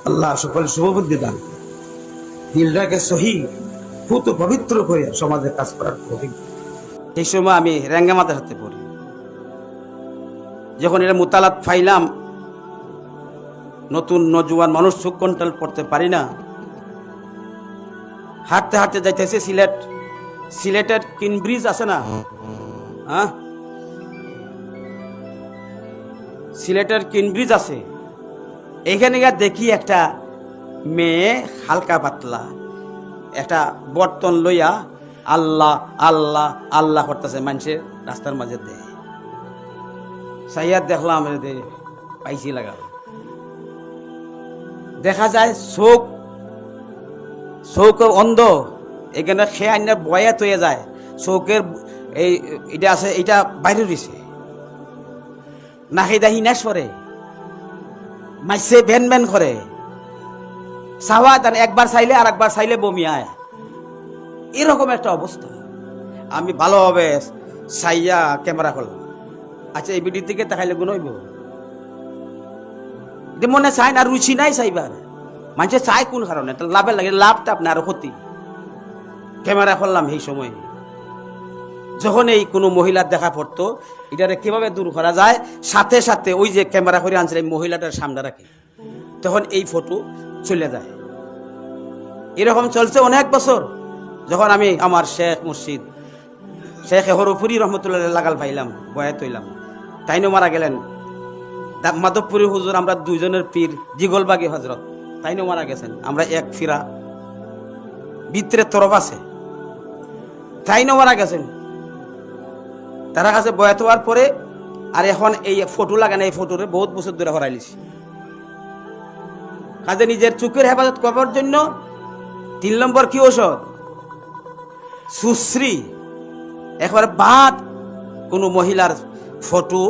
আল্লাহ সকল শুভবুদ্ধি দান, দিলটাকে সহি পুত পবিত্র করে সমাজে কাজ করার অভিজ্ঞ। এই সময় আমি রেঙ্গামাতার হাতে পড়ি, যখন এটা মুতালাত ফাইলাম, নতুন নজওয়ান মানুষ চোখ কন্ট্রোল করতে পারি না, হাঁটতে হাঁটতে যাইতেছে সিলেটের কিন ব্রিজ আছে না, সিলেটের কিন ব্রিজ আছে, এখানে গিয়ে দেখি একটা মেয়ে হালকা পাতলা একটা বর্তন লইয়া আল্লাহ আল্লাহ আল্লাহ করতেছে, মানুষের রাস্তার মাঝে দেয়। সাইয়াদ দেখলাম, পাইছি লাগাল। দেখা যায় চৌক অন্ধ, এখানে খেয়ে আইনা বয়া তৈয়া যায়, চৌকের এটা আছে, এটা বাইরে রয়েছে, নাকি দাহি না সরে মাইসে ভ্যান ভ্যান করে, চাওয়া একবার চাইলে আর একবার চাইলে বমি আয়, এরকম একটা অবস্থা। আমি ভালোভাবে চাইয়া ক্যামেরা করলাম, আচ্ছা এই ভিডিওর দিকে দেখাইলে গুণ হইব? মনে চাই না, রুচি নাই চাইবার, মানুষের চাই কোন কারণে? লাভের লাগে, লাভটা আপনার আরো ক্ষতি। ক্যামেরা করলাম এই সময়, যখন এই কোনো মহিলার দেখা পড়তো, এটারে কিভাবে দূর করা যায়, সাথে সাথে ওই যে ক্যামেরা করে আনছিল এই মহিলাটার সামনে রাখে, তখন এই ফটো চলে যায়। এরকম চলছে অনেক বছর। যখন আমি আমার শেখ মুর্শিদ শেখ হরফুরি রহমতুল্লাহ লাগাল পাইলাম, বয়াত হইলাম, তাইনও মারা গেলেন। মাধবপুরী হুজুর, আমরা দুইজনের পীর, জিগলবাগী হজরত, তাইনও মারা গেছেন। আমরা এক ফিরা ভিতরে তরফ আছে, তাইনও মারা গেছেন। তারা কাছে বয়াত হওয়ার পরে আর এখন এই ফটো লাগানো, এই ফটোরে বহুত বছর ধরে হরাইলিছি। কাজে নিজের চোখের হেফাজত করবার জন্য 3 নম্বর কি ঔষধ? সুশ্রী। একবার বাদ কোনো মহিলার ফটো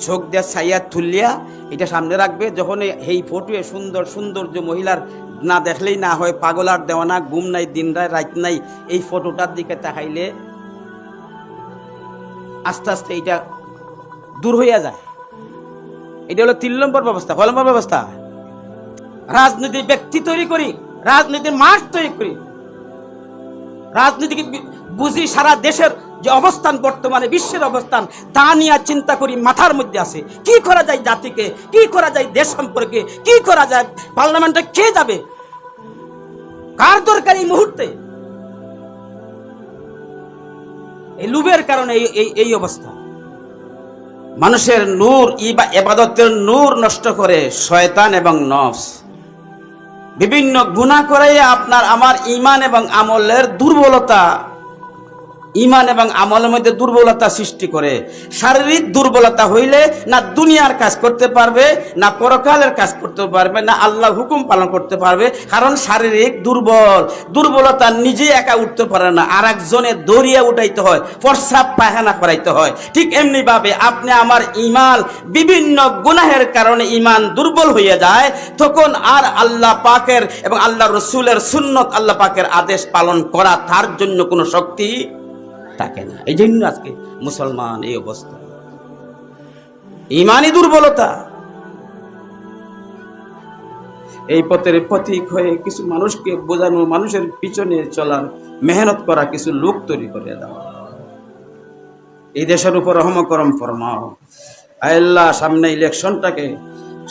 চোখ দিয়া ছাইয়া তুলিয়া এটা সামনে রাখবে। যখন এই ফটো সুন্দর সৌন্দর্য মহিলার না দেখলেই না হয়, পাগলার দেওয়ানা, ঘুম নাই, দিন রাত নাই, এই ফটোটার দিকে তাকাইলে আস্তে আস্তে এটা দূর হইয়া যায়। এটা হলো 3 নম্বর ব্যবস্থা। 4 নম্বর ব্যবস্থা, রাজনীতির ব্যক্তি তৈরি করি, রাজনীতির মাঠ তৈরি করি, রাজনীতিকে বুঝি। সারা দেশের যে অবস্থান, বর্তমানে বিশ্বের অবস্থান, তা নিয়ে চিন্তা করি, মাথার মধ্যে আছে কি করা যায় জাতিকে, কি করা যায় দেশ সম্পর্কে, কি করা যায়, পার্লামেন্টে কে যাবে, কার দরকার এই মুহূর্তে। এই লুবের কারণে এই অবস্থা। মানুষের নূর, ইবাদতের নূর নষ্ট করে শয়তান এবং নফস। বিভিন্ন গুনাহ করে আপনার আমার ঈমান এবং আমলের দুর্বলতা, ঈমান এবং আমলের মধ্যে দুর্বলতা সৃষ্টি করে। শারীরিক দুর্বলতা হইলে না দুনিয়ার কাজ করতে পারবে, না পরকালের কাজ করতে পারবে, না আল্লাহ হুকুম পালন করতে পারবে। কারণ শারীরিক দুর্বলতা নিজে একা উঠতে পারে না, আর একজনের দৌড়িয়ে উঠাইতে হয়, প্রস্রাব পায়খানা করাইতে হয়। ঠিক এমনি ভাবে আপনি আমার ঈমান বিভিন্ন গুনাহের কারণে ঈমান দুর্বল হয়ে যায়, তখন আর আল্লাহ পাকের এবং আল্লাহ রসুলের সুন্নত, আল্লাহ পাকের আদেশ পালন করা তার জন্য কোনো শক্তি থাকে না। এই জন্য আজকে মুসলমান এই অবস্থা, ঈমানি দুর্বলতা। এই পথের পথিক হয়ে কিছু মানুষকে বোঝানো, মানুষের পিছনে চলার মেহনত করা কিছু লোক তৈরি করে দাও। এই দেশের উপর রহম করম ফরমাও আল্লাহ। সামনে ইলেকশনটাকে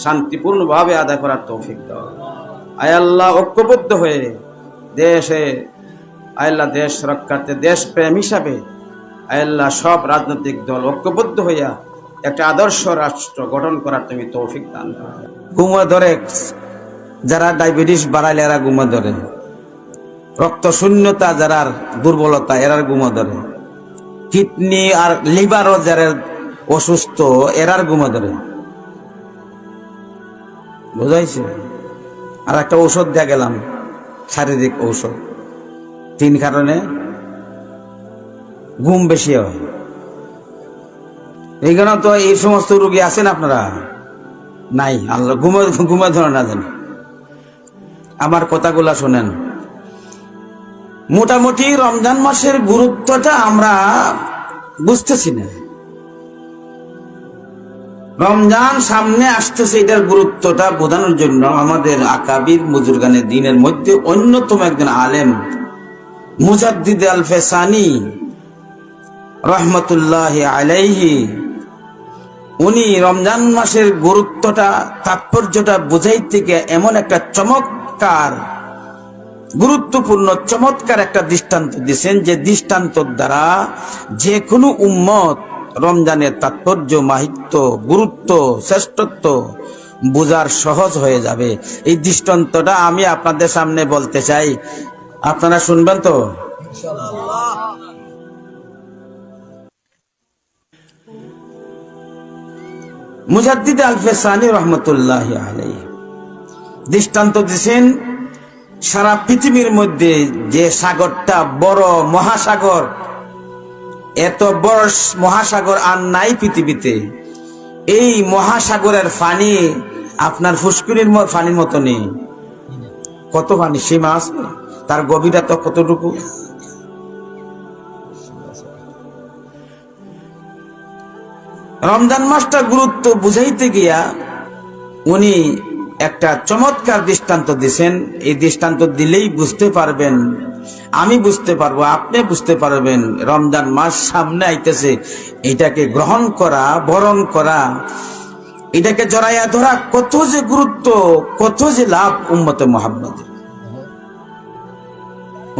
শান্তিপূর্ণভাবে আদায় করার তৌফিক দাও আল্লাহ। ঐক্যবদ্ধ হয়ে দেশে আল্লাহ, দেশ রক্ষার্থে, দেশ প্রেম হিসাবে আল্লাহ সব রাজনৈতিক দল ঐক্যবদ্ধ হইয়া একটা আদর্শ রাষ্ট্র গঠন করার তুমি তৌফিক দান করো। ঘুমো ধরে, যারা ডায়াবেটিস বাড়াইলে এরা ঘুমো ধরে, রক্ত শূন্যতা যারা দুর্বলতা এরার ঘুমো ধরে, কিডনি আর লিভারও যারা অসুস্থ এরার ঘুমো ধরে। বুঝাইছে? আর একটা ঔষধ দিয়ে গেলাম, শারীরিক ঔষধ। 3 কারণে ঘুম বেশি হয়। এইখানে তো এই সমস্ত রোগী আছেন আপনারা? নাই। আল্লাহ ঘুমে ধরে না জানি। আমার কথাগুলা শোনেন। মোটামুটি রমজান মাসের গুরুত্বটা আমরা বুঝতেছি না। রমজান সামনে আসতেছে, এটার গুরুত্বটা বোঝানোর জন্য আমাদের আকাবির বুজুর্গানে দ্বীনের মধ্যে অন্যতম একজন আলেম মুজাদ্দিদ আল ফেসানি রহমতুল্লাহ আলাইহি, উনি রমজান মাসের গুরুত্বটা, তাৎপর্যটা বুঝাইতে গিয়ে এমন একটা চমৎকার, গুরুত্বপূর্ণ, চমৎকার একটা দৃষ্টান্ত দিয়েছেন, যে দৃষ্টান্তর দ্বারা যে কোনো উম্মত রমজানের তাৎপর্য, মাহিত্য, গুরুত্ব, শ্রেষ্ঠত্ব বোঝার সহজ হয়ে যাবে। এই দৃষ্টান্তটা আমি আপনাদের সামনে বলতে চাই, আপনারা শুনবেন তো? মুজাদ্দিদ আল ফেসানি রহমতুল্লাহ আলাইহি দৃষ্টান্ত দিয়েছেন, সারা পৃথিবীর মধ্যে যে সাগরটা বড় মহাসাগর, এত বড় মহাসাগর আর নাই পৃথিবীতে। এই মহাসাগরের পানি আপনার ফুসকুনির পানির মতো নেই। কত পানি, সীমা আছে? তার গভীরতা কতটুকু? রমজান মাসটার গুরুত্ব বুঝাইতে গিয়া উনি একটা চমৎকার দৃষ্টান্ত দিয়েছেন। এই দৃষ্টান্ত দিলেই বুঝতে পারবেন, আমি বুঝতে পারবো, আপনি বুঝতে পারবেন রমজান মাস সামনে আইতেছে। এটাকে গ্রহণ করা, বরণ করা, এটাকে জড়াইয়া ধরা কত যে গুরুত্ব, কত যে লাভ উম্মতে মুহাম্মদ।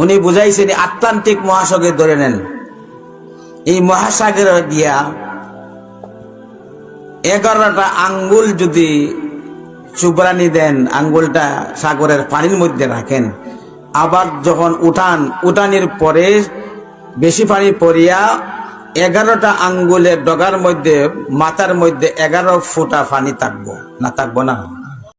উনি বুঝাইছেন আটলান্টিক মহাসাগর ধরে নেন, এই মহাসাগরে গিয়া 11টা আঙ্গুল যদি চুবরানি দেন, আঙ্গুলটা সাগরের পানির মধ্যে রাখেন, আবার যখন উঠানির পরে বেশি পানি পড়িয়া 11টা আঙ্গুলের ডগার মধ্যে মাথার মধ্যে 11 ফোঁটা পানি থাকবো না থাকবো না?